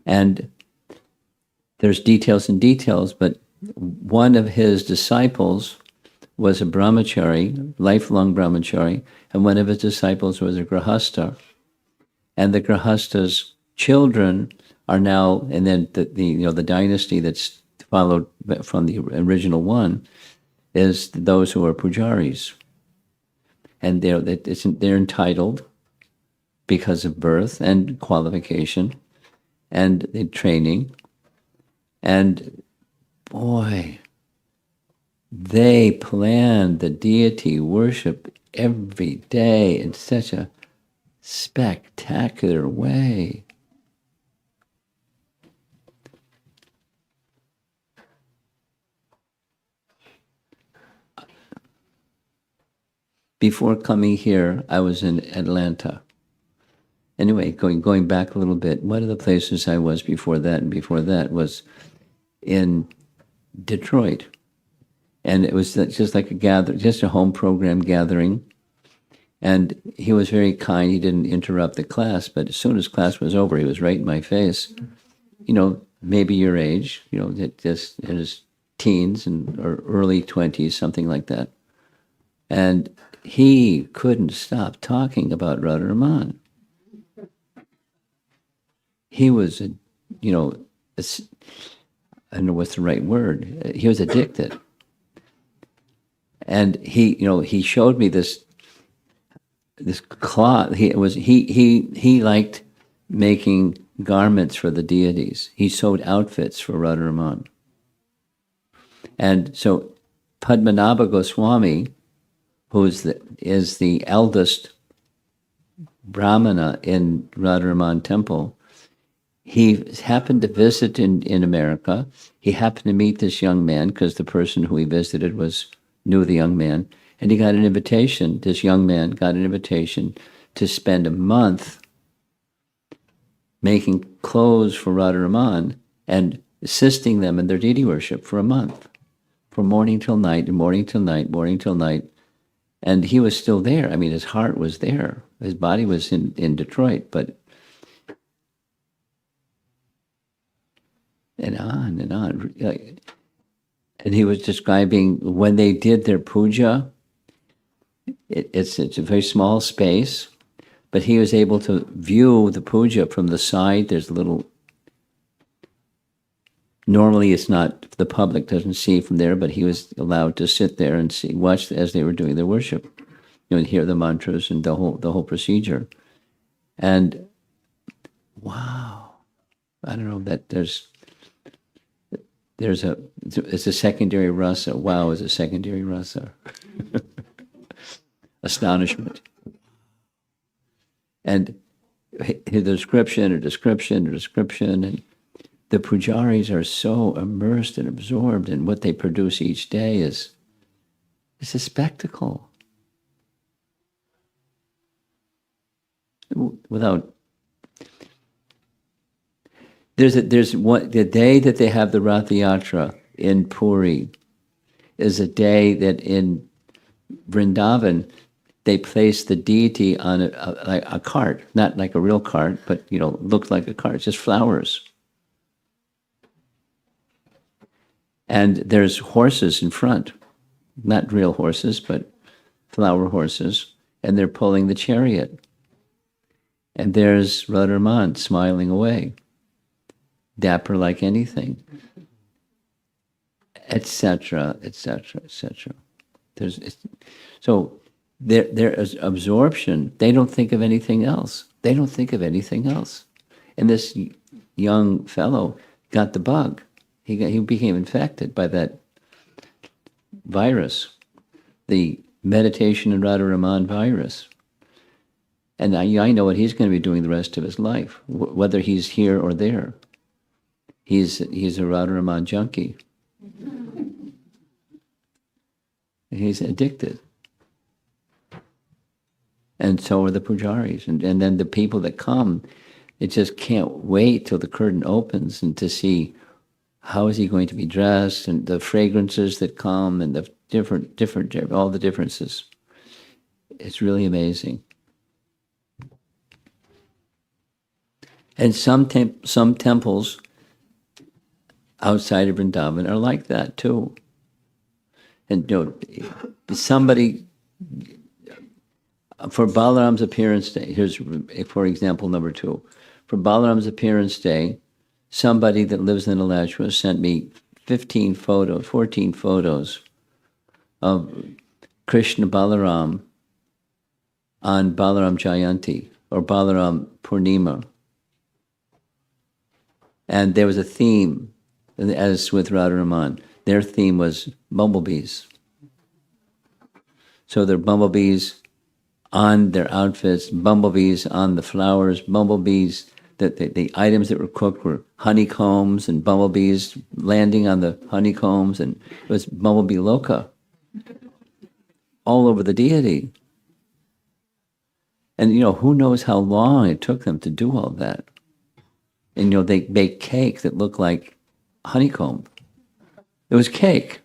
And there's details and details, but one of his disciples was a brahmachari, lifelong brahmachari, and one of his disciples was a grahastha. And the grahasta's children are now, and then the dynasty that's followed from the original one is those who are pujaris. And they're entitled because of birth and qualification and the training. And boy, they plan the deity worship every day in such a spectacular way. Before coming here, I was in Atlanta. Anyway, going back a little bit, one of the places I was before that was in Detroit. And it was just like just a home program gathering. And he was very kind. He didn't interrupt the class, but as soon as class was over, he was right in my face. Maybe your age, just in his teens or early 20s, something like that. And he couldn't stop talking about Radharaman. He was, I don't know what's the right word. He was addicted. And he showed me this cloth. He liked making garments for the deities. He sewed outfits for Radharaman. And so Padmanabha Goswami, who is the eldest Brahmana in Radharaman temple, he happened to visit in America. He happened to meet this young man because the person who he visited knew the young man. And he got an invitation, this young man got an invitation to spend a month making clothes for Radharaman and assisting them in their deity worship for a month, from morning till night, and morning till night, morning till night. And he was still there. I mean, his heart was there. His body was in Detroit, but and on and on. And he was describing when they did their puja, it's a very small space, but he was able to view the puja from the side. There's a little, normally it's not, the public doesn't see from there, but he was allowed to sit there and watch as they were doing their worship, and hear the mantras and the whole procedure. And wow, I don't know that it's a secondary rasa. Wow is a secondary rasa. Astonishment. And the description, and the pujaris are so immersed and absorbed in what they produce each day it's a spectacle. The day that they have the Rath Yatra in Puri is a day that in Vrindavan they place the deity on a cart, not like a real cart, but looked like a cart, just flowers. And there's horses in front, not real horses, but flower horses, and they're pulling the chariot. And there's Radharman smiling away, dapper like anything, etc., etc., etc. So their absorption, they don't think of anything else. And this young fellow got the bug. He became infected by that virus, the meditation and Radharaman virus. And I know what he's going to be doing the rest of his life, whether he's here or there. He's a Radharaman junkie. He's addicted. And so are the pujaris. And then the people that come, it just can't wait till the curtain opens and to see how is he going to be dressed, and the fragrances that come, and the different all the differences. It's really amazing. And some temples outside of Vrindavan are like that too. And somebody, for Balaram's appearance day, here's, for example, number 2. For Balaram's appearance day, somebody that lives in Alachua sent me 14 photos of Krishna Balaram on Balaram Jayanti, or Balaram Purnima. And there was a theme, as with Radharaman. Their theme was bumblebees. So there are bumblebees on their outfits, bumblebees on the flowers, bumblebees, the items that were cooked were honeycombs and bumblebees landing on the honeycombs, and it was bumblebee loka all over the deity. And who knows how long it took them to do all that. And they baked cake that looked like honeycomb. It was cake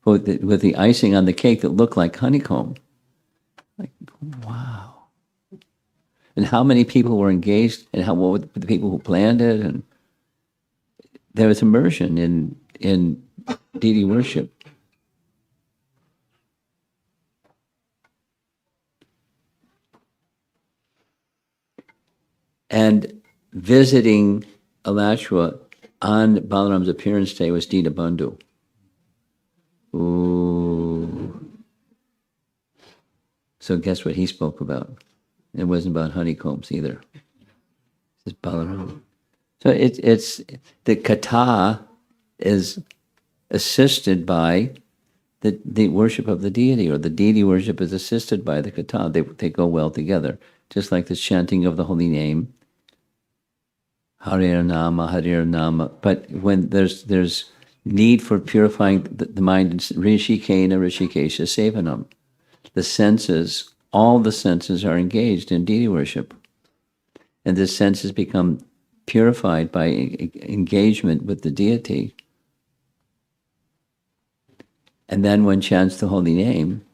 with the icing on the cake that looked like honeycomb. Like, wow. And how many people were engaged, and what were the people who planned it? And there was immersion in deity worship. And visiting Alachua on Balaram's appearance day was Dina Bandhu. Ooh. So guess what he spoke about? It wasn't about honeycombs either. It's Balaram. So it's the kata is assisted by the worship of the deity, or the deity worship is assisted by the kata. They go well together, just like the chanting of the holy name. Harir Nama, Harir Nama. But when there's need for purifying the mind, Rishikena, Rishikesha, Sevanam. The senses, all the senses are engaged in deity worship. And the senses become purified by engagement with the deity. And then one chants the holy name,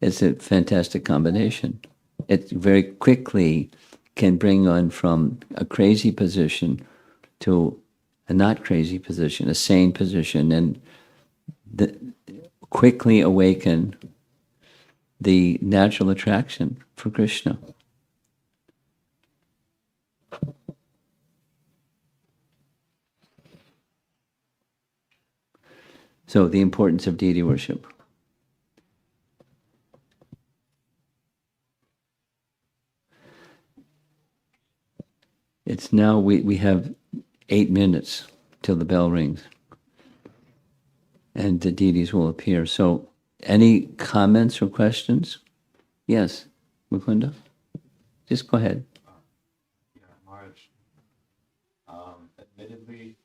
it's a fantastic combination. It very quickly can bring one from a crazy position to a not crazy position, a sane position, and quickly awaken the natural attraction for Krishna. So the importance of deity worship. It's now, we have 8 minutes till the bell rings. And the deities will appear. So any comments or questions? Yes, Mukunda? Just go ahead. Yeah, Marge. Admittedly,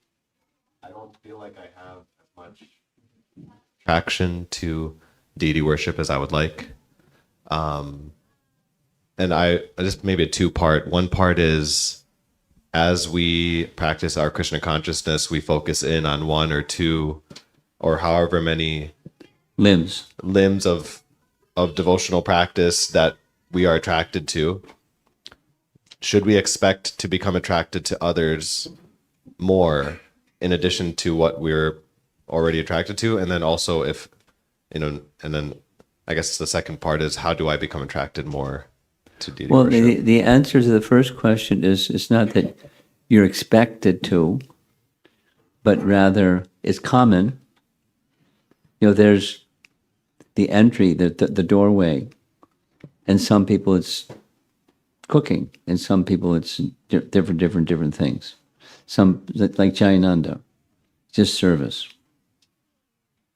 I don't feel like I have as much traction to deity worship as I would like. And I just maybe a two-part. One part is as we practice our Krishna consciousness, we focus in on one or two or however many limbs of devotional practice that we are attracted to. Should we expect to become attracted to others more in addition to what we're already attracted to? And then also if, and then I guess the second part is how do I become attracted more to deity Well, worship? the answer to the first question is it's not that you're expected to, but rather it's common. There's the entry, the doorway, and some people it's cooking, and some people it's different things. Some, like Jayananda, just service.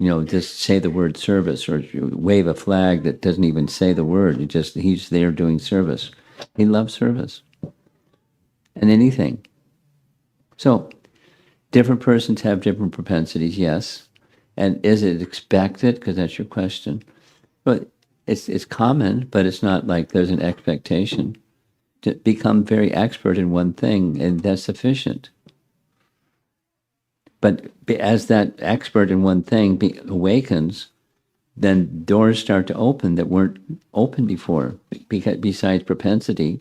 Just say the word service or wave a flag that doesn't even say the word. He's there doing service. He loves service. And anything. So, different persons have different propensities, yes. And is it expected? Because that's your question. But it's common, but it's not like there's an expectation to become very expert in one thing, and that's sufficient. But as that expert in one thing awakens, then doors start to open that weren't open before, because besides propensity.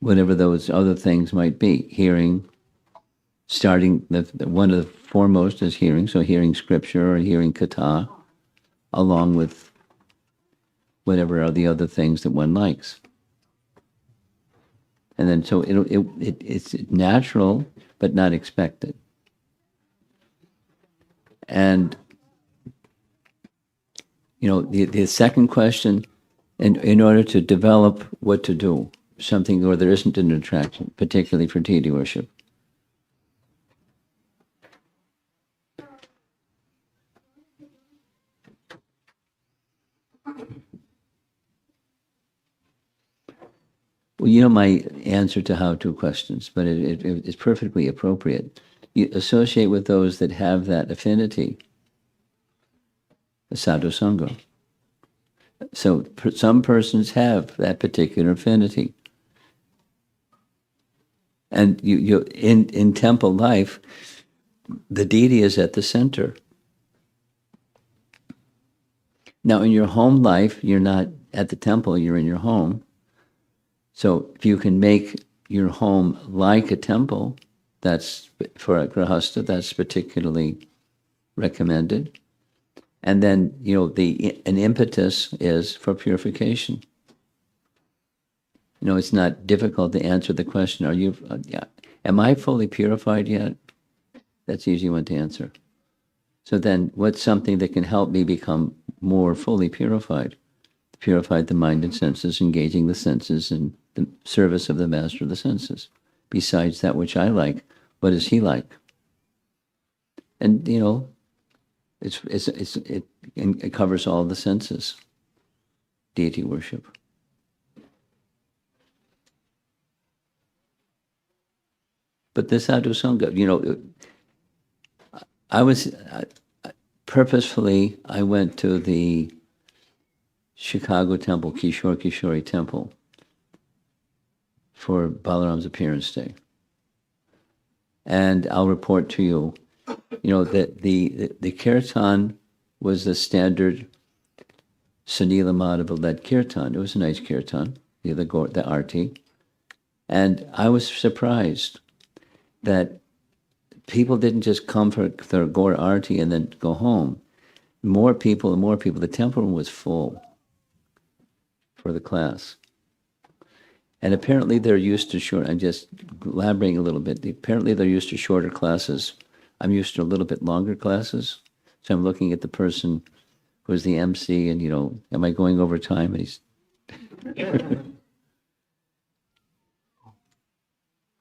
Whatever those other things might be, hearing, starting, one of the foremost is hearing, so hearing scripture or hearing katha, along with whatever are the other things that one likes. And then so it's natural, but not expected. And, the second question, in order to develop what to do, something where there isn't an attraction, particularly for deity worship. Well, my answer to how-to questions, but it's perfectly appropriate. You associate with those that have that affinity, the sadhu sangha. So some persons have that particular affinity. And you in temple life, the deity is at the center. Now, in your home life, you're not at the temple, you're in your home. So if you can make your home like a temple, that's for a grahastha, that's particularly recommended. And then, an impetus is for purification. It's not difficult to answer the question, am I fully purified yet? That's the easy one to answer. So then, what's something that can help me become more fully purified? Purified the mind and senses, engaging the senses in the service of the master of the senses. Besides that which I like, what does he like? And it covers all the senses. Deity worship. But this sadhu sangha, purposefully, I went to the Chicago temple, Kishori temple, for Balaram's appearance day. And I'll report to you, that the kirtan was the standard Sunila Madhava-led kirtan. It was a nice kirtan, the arti. And I was surprised that people didn't just come for their Gaur arti and then go home. More people. The temple room was full for the class. And apparently they're used to short, I'm just elaborating a little bit. Apparently they're used to shorter classes. I'm used to a little bit longer classes. So I'm looking at the person who's the MC and, am I going over time? And he's...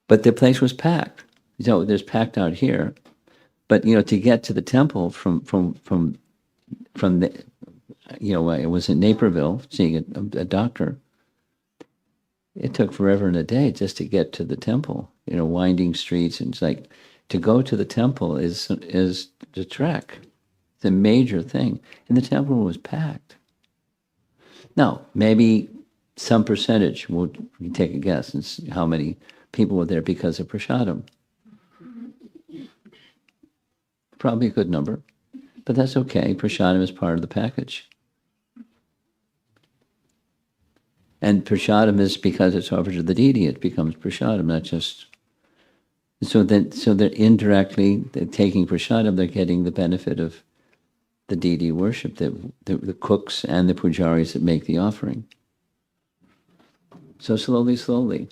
But the place was packed. There's packed out here. But, to get to the temple from from the, I was in Naperville seeing a doctor. It took forever and a day just to get to the temple, winding streets. And it's like, to go to the temple is the trek. It's a major thing. And the temple was packed. Now, maybe some percentage, we can take a guess and see how many people were there because of prasadam. Probably a good number. But that's okay. Prasadam is part of the package. And prasadam is because it's offered to the deity, it becomes prasadam, not just... So they're indirectly, they're taking prasadam, they're getting the benefit of the deity worship, the cooks and the pujaris that make the offering. So slowly.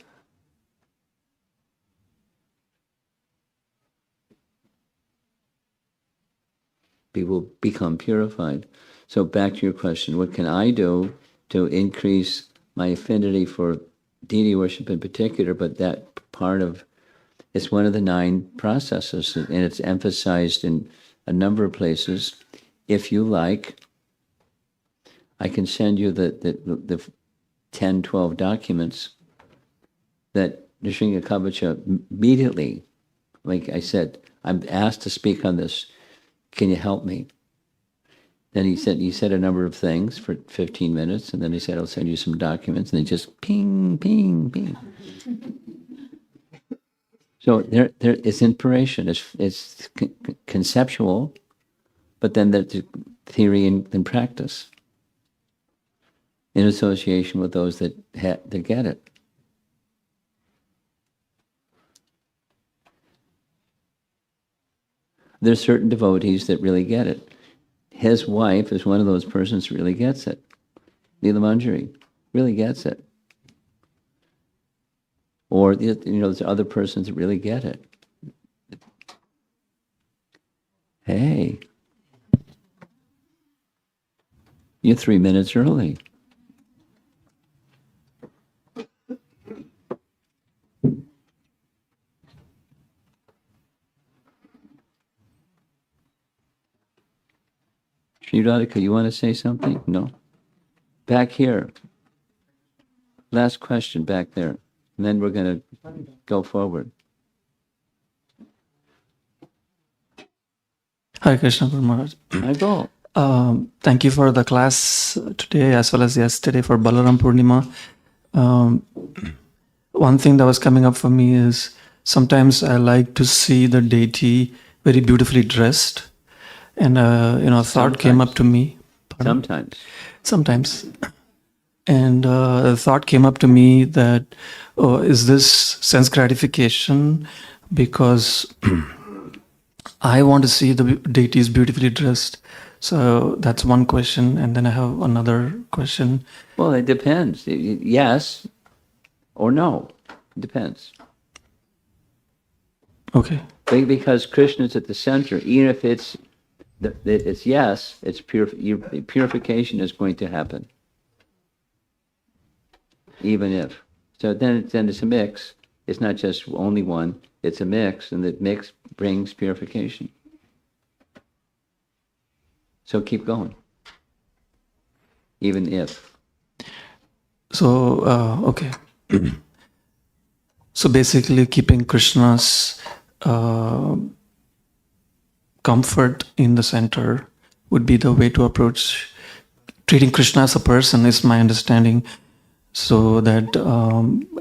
People become purified. So back to your question, what can I do to increase my affinity for deity worship in particular, but that part of, it's one of the 9 processes, and it's emphasized in a number of places. If you like, I can send you the 10, 12 documents that Nrsimha Kavacha immediately, like I said, I'm asked to speak on this. Can you help me? Then he said a number of things for 15 minutes, and then he said, I'll send you some documents, and they just ping, ping, ping. So there is inspiration. It's conceptual, but then there's theory and practice in association with those that get it. There's certain devotees that really get it. His wife is one of those persons who really gets it. Neela Manjari really gets it. Or, there's other persons that really get it. Hey, you're 3 minutes early. Sri Radhika, you want to say something? No? Back here. Last question back there. And then we're going to go forward. Hare Krishna, Guru Maharaj. I go. Thank you for the class today as well as yesterday for Balaram Purnima. One thing that was coming up for me is sometimes I like to see the deity very beautifully dressed. And, a thought came up to me. Pardon? Sometimes. And a thought came up to me that, is this sense gratification? Because I want to see the deities beautifully dressed. So that's one question. And then I have another question. Well, it depends. Yes or no. It depends. Okay. Because Krishna is at the center, even if it's yes, it's purification is going to happen. Even if. So then it's a mix. It's not just only one, it's a mix, and the mix brings purification. So keep going. Even if. So, okay. So basically keeping Krishna's comfort in the center would be the way to approach treating Krishna as a person, is my understanding, so that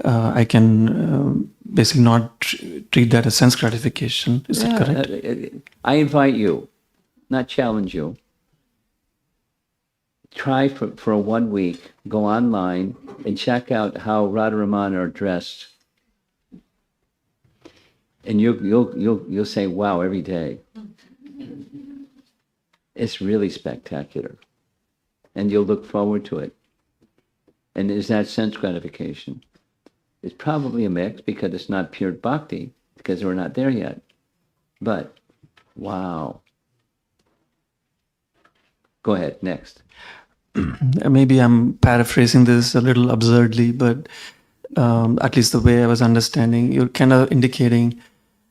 I can basically not treat that as sense gratification. Is that correct? I invite you, not challenge you. Try for a 1 week, go online and check out how Radharaman are dressed. And you'll say, wow, every day. It's really spectacular. And you'll look forward to it. And is that sense gratification? It's probably a mix because it's not pure bhakti, because we're not there yet. But, wow. Go ahead, next. Maybe I'm paraphrasing this a little absurdly, but at least the way I was understanding, you're kind of indicating,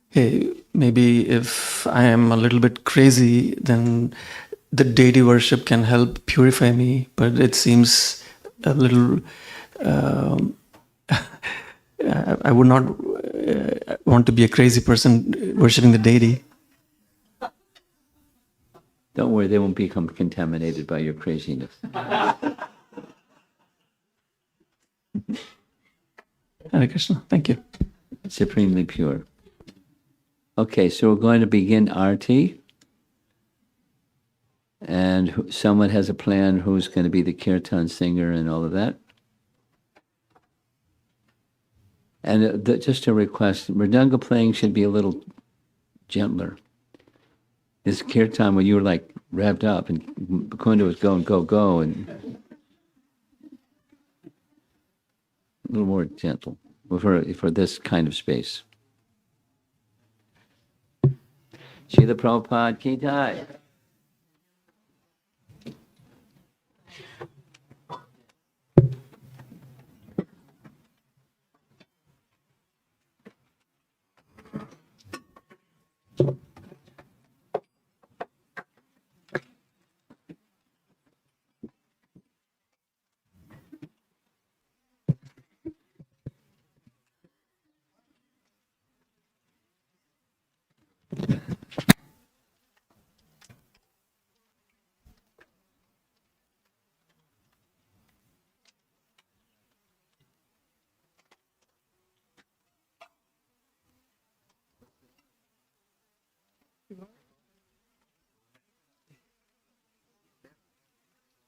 hey, maybe if I am a little bit crazy, then the deity worship can help purify me, but it seems a little. I would not want to be a crazy person worshiping the deity. Don't worry, they won't become contaminated by your craziness. Hare Krishna. Thank you. Supremely pure. Okay, so we're going to begin Arti. And someone has a plan who's going to be the kirtan singer and all of that. And just a request, Mridanga playing should be a little gentler. This kirtan where you were like revved up and Kunda was going, go, go, and a little more gentle for this kind of space. Srila Prabhupada Ki Jai.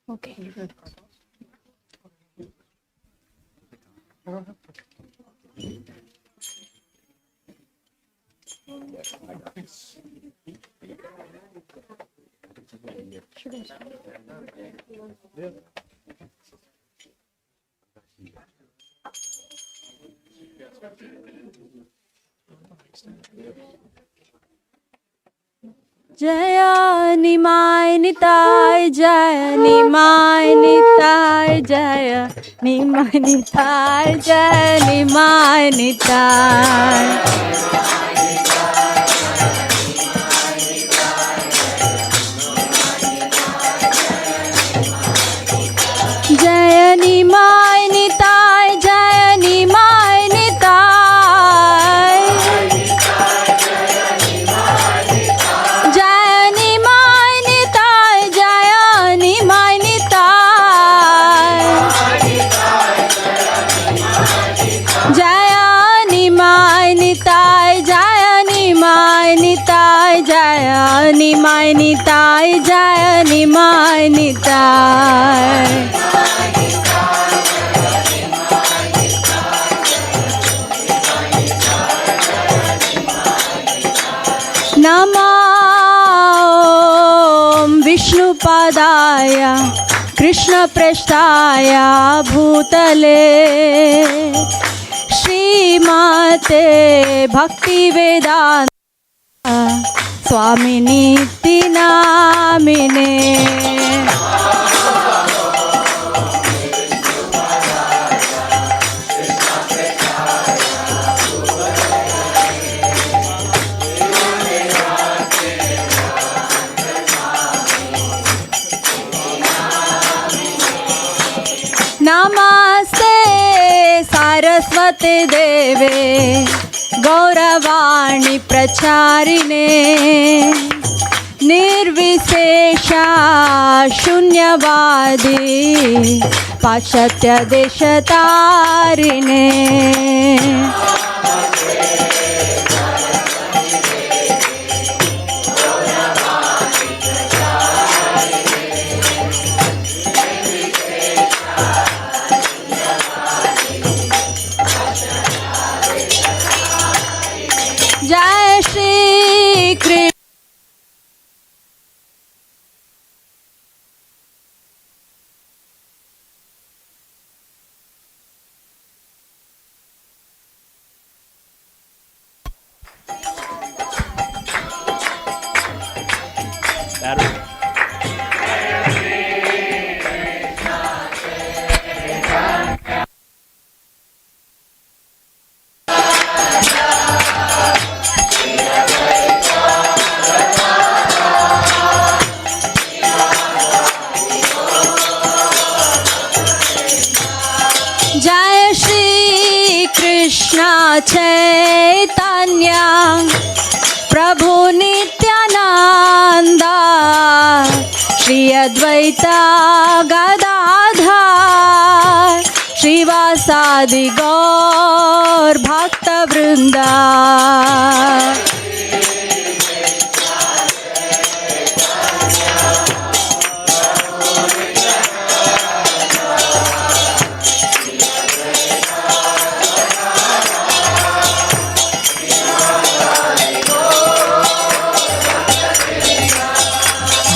Okay. Jaya Nimai Nitai Jaya Nimai Nitai Jaya Nimai Nitai Jaya Nimai Nitai Jaya Nimai Nitai Jaya Nimai Nitai Jaya Nimai Nitai Jaya Nimai Nitai Jaya Nimai Nitai Jaya Nimai Nitai Jaya Nimai Nitai Jaya Nimai Nitai Namo Vishnupadaya Krishna Prasthaya Bhutale Srimate Bhakti Vedanta Swamini Namine Namaste Saraswate Deve Gauravani Pracharine Nirvisesha Shunyavadi Pachatya Deshatarine Jai Shri Krishna चैतन्य प्रभु नित्यानंद श्री अद्वैता गदाधर श्रीवासादि गौर भक्त वृंदा।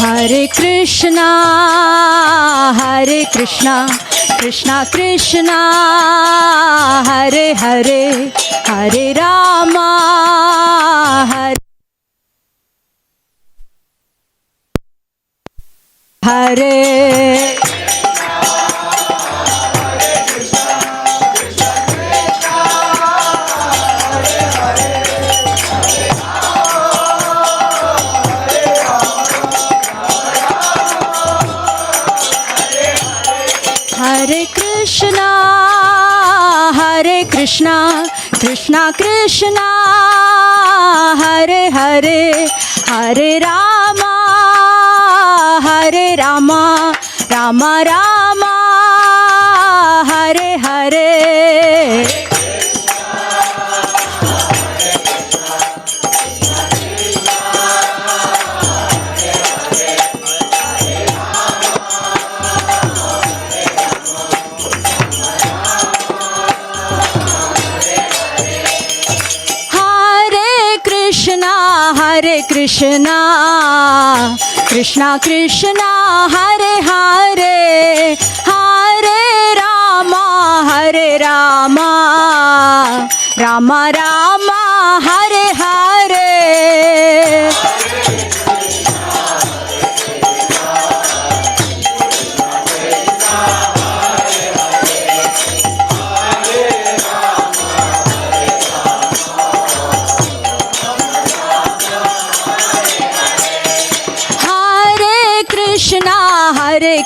हरे कृष्णा कृष्णा कृष्णा हरे हरे हरे रामा हरे हरे। हरे कृष्णा कृष्णा कृष्णा हरे हरे हरे रामा रामा रामा हरे हरे। कृष्णा कृष्णा कृष्णा हरे हरे हरे रामा रामा रामा हरे हरे।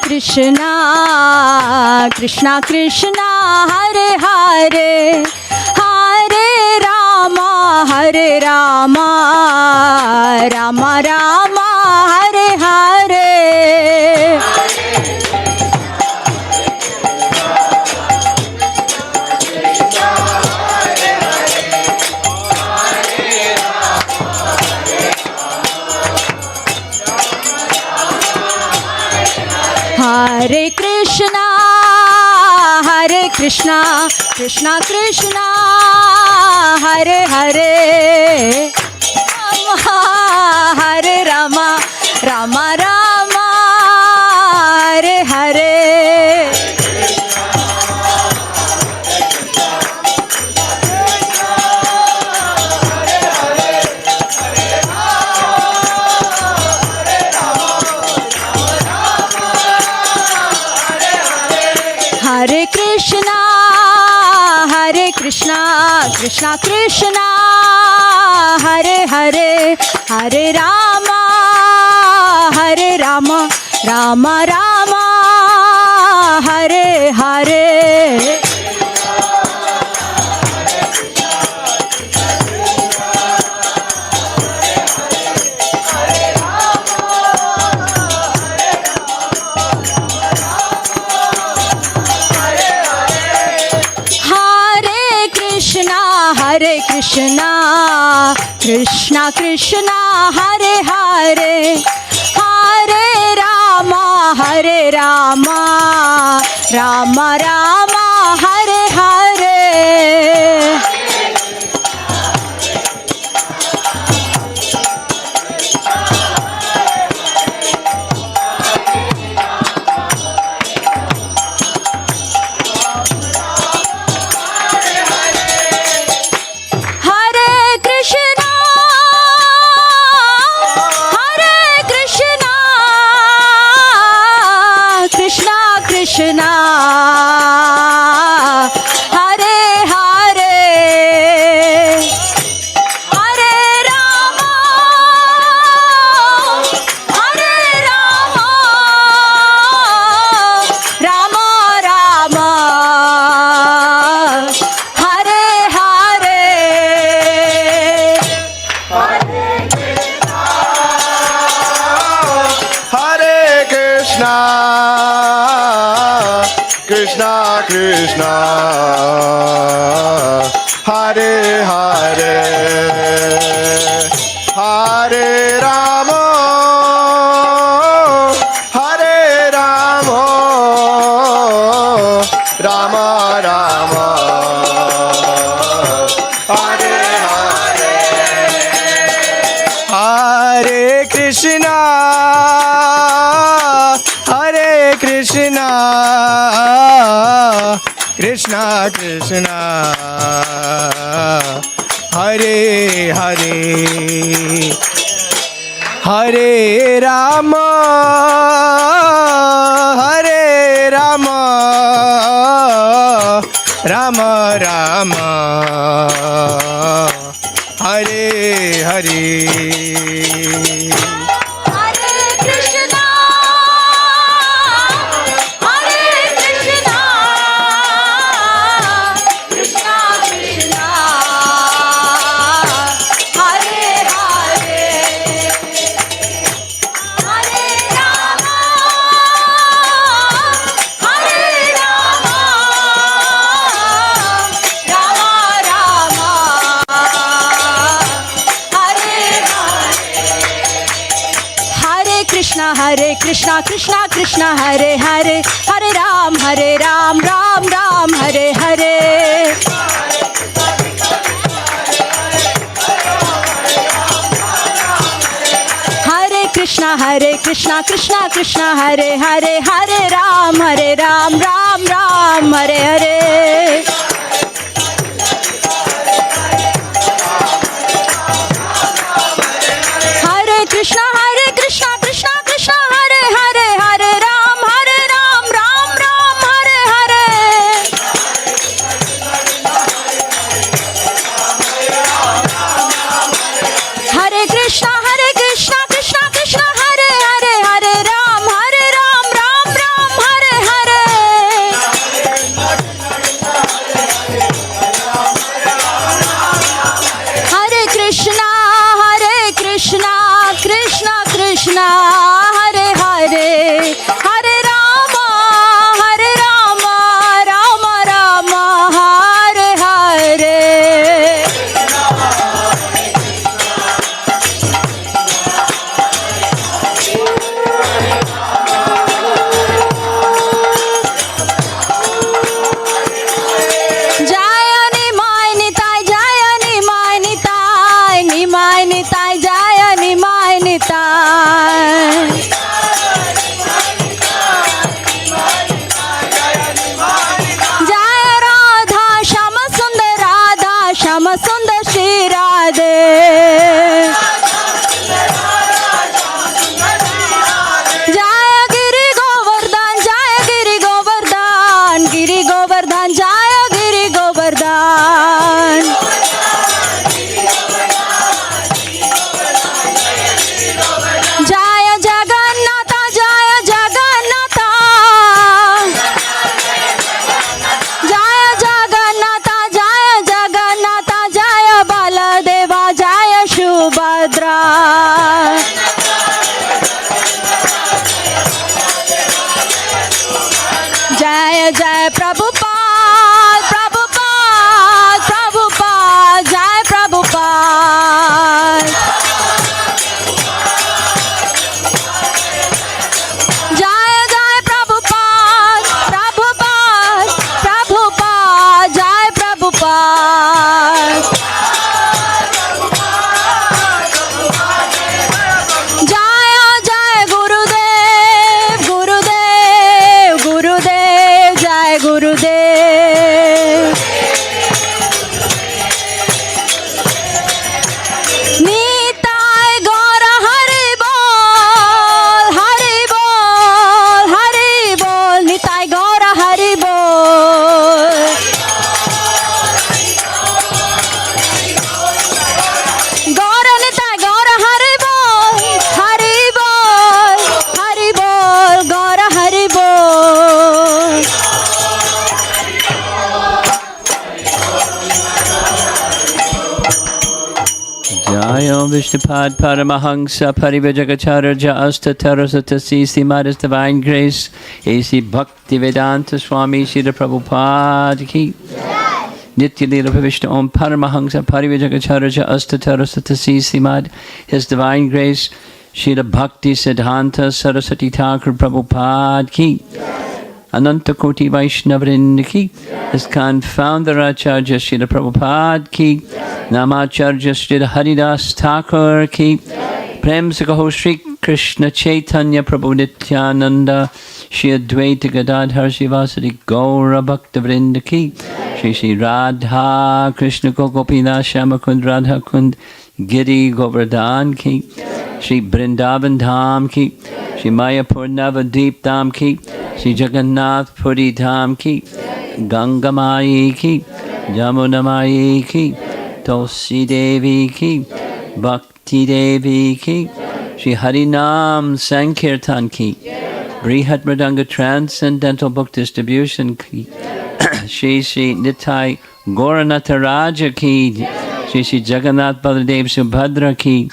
कृष्णा कृष्णा कृष्णा हरे हरे हरे रामा रामा रामा हरे हरे। हरे कृष्णा कृष्णा कृष्णा हरे हरे हरे रामा रामा रामा हरे हरे। हरे Krishna Krishna Krishna Hare Hare Hare Rama Rama Rama Hare Hare. Krishna Krishna Krishna Hare Hare Hare Rama Rama Rama Hare Hare. Krishna Hare Hare Krishna, Krishna Krishna, Hare Hare, Hare Rama, Hare Rama, Rama Rama, Hare Hare, Hare Krishna, Hare Krishna, Krishna Krishna, Hare Hare, Hare Rama, Hare Rama, Rama Rama, Hare Hare. Hare Krishna, Hare Krishna, Krishna Krishna, Hare Hare, Hare Rama, Hare Rama, Rama Rama, Hare Hare. Hare Krishna, Krishna Krishna, Hare Hare, Hare Ram, Ram Ram, Hare Hare. Hare Krishna, Krishna Krishna, Hare Hare, Hare Ram, Ram Ram, Hare Hare. Hare Krishna, Krishna Krishna, Hare Hare, Hare Ram, Ram Ram, Hare Hare. Hare Krishna, Krishna Krishna, Hare Hare, Hare Ram, Ram Ram, Hare Hare. Hare Krishna, Krishna Krishna, Hare Hare, Hare Rama, Rama Rama, Hare Hare. Jaya Nimai Nitai, Jaya Nimai Nitai, Nimai Nitai, Jaya Nimai Nitai. Vishnupad Paramahansa Parivajagacharya Astatarasatasi Srimad's Divine Grace A.C. Bhakti Vedanta Swami Srila Prabhupada Ki Nitya Leela Pravishna Om Paramahansa Parivajagacharya Astatarasatasi Srimad His Divine Grace Srila Bhakti Siddhanta Saraswati Thakur Prabhupada Ki Ananta Koti Vaishnavrind Ki ISKCON Founder Acharya Srila Prabhupada Ki Namacharya Srila Haridas Thakur Ki Prem Sakaho Sri Krishna Chaitanya Prabhu Nityananda Shri Advaita Gadadhar Shivasari Gaura Bhakta Vrinda Ki Shri Radha Krishna Gopinath Shamakund Radha Kund Giri Govardhan Ki Shri Vrindavan Dham Ki Shri Mayapur Navadip Dham Ki Shri Jagannath Puri Dham Ki Ganga Mai Ki Jamuna Mai Ki Tulsi Devi Ki Bhakti Devi Ki Shri Harinam Sankirtan Ki Brihat Mridanga Transcendental Book Distribution Ki Shri Nitai Gauranatha Ki Shri Jagannath Baladev Subhadra Ki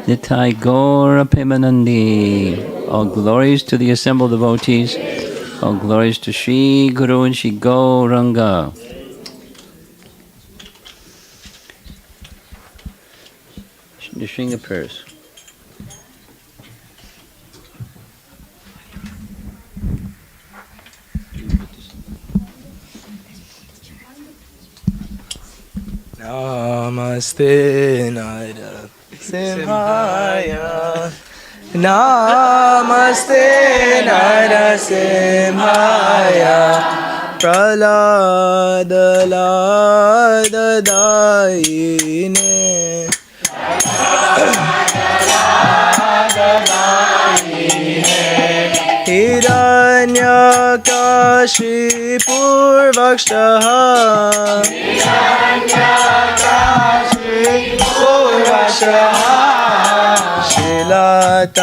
Nitai Gaura Pemanandi. All glories to the assembled devotees. All glories to Shri Guru and Shri Gauranga. The string of prayers. Namaste Narasimhaya Namaste Narasimhaya Pralada Lada Daine Hiranyakashipur Vakshaha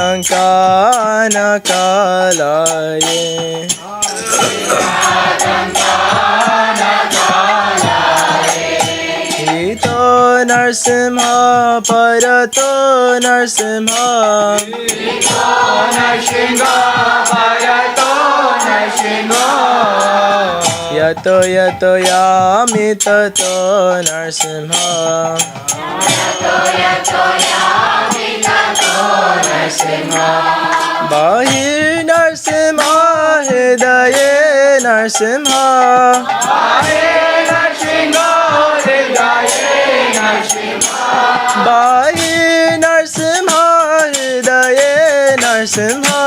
Shilatankana Kalaye Hito Narsimha Parato Narsimha Yato Yato Yami Tato Narsimha Bahir Narsimha Hidaye Narsimha Bahir Narsimha Hidaye Narsimha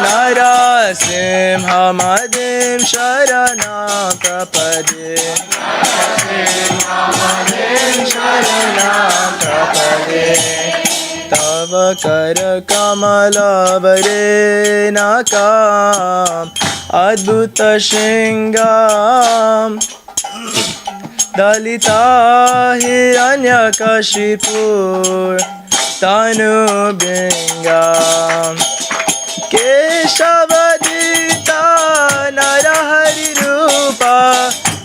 Narasimha Madim Sharanam Prapade Tava Kara Kamala Varenakam Adbhuta Shingam Dalita Hiranyakashipur Tanu Bingam Keshavadita Narahari Rupa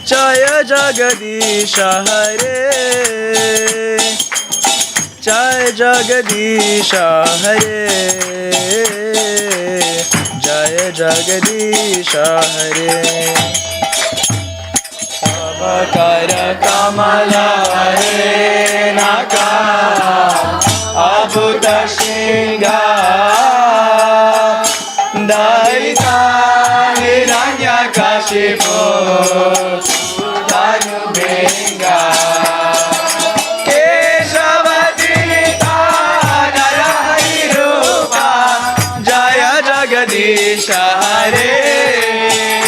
Jaya Jagadisha Hare Jaya Jagadisha Hare Jaya Jagadisha Hare Avakara Kamala Varenaka Abhuta Shinga Daita Hiranyakashipu Tanu Benga Keshavadita Narahari Rupa Jaya Jagadisha Hare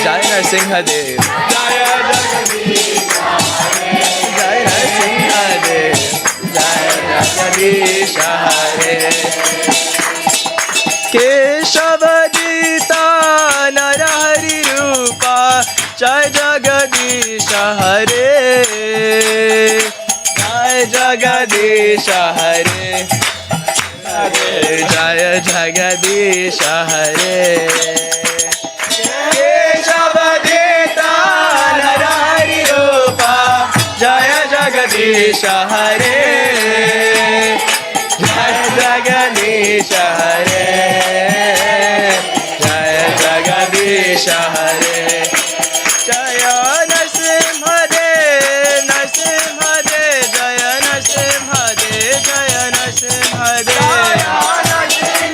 Jaya Narsimha Dev Jaya Jagadisha Hare Jaya Narsimha Dev Jaya Jagadisha Hare Keshavadita Narahari Rupa Jai Jagadisha Hare Jai Jagadisha Hare Jaya Jagadisha Hare Keshavadita Narahari Rupa Jagdish हरे जय जगदीश हरे जय जगदीश हरे जय नरसिंह देव नरसिंह देव जय नरसिंह देव जय नरसिंह देव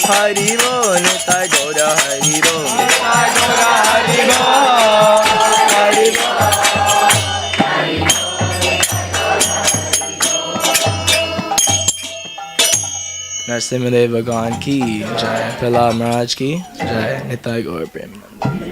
हरि बोल निताय गौर हरि बोल निताय गौर हरि बोल हरि नरसिंहदेव भगवान की जय प्रहलाद महाराज की जय निताय गौर प्रेम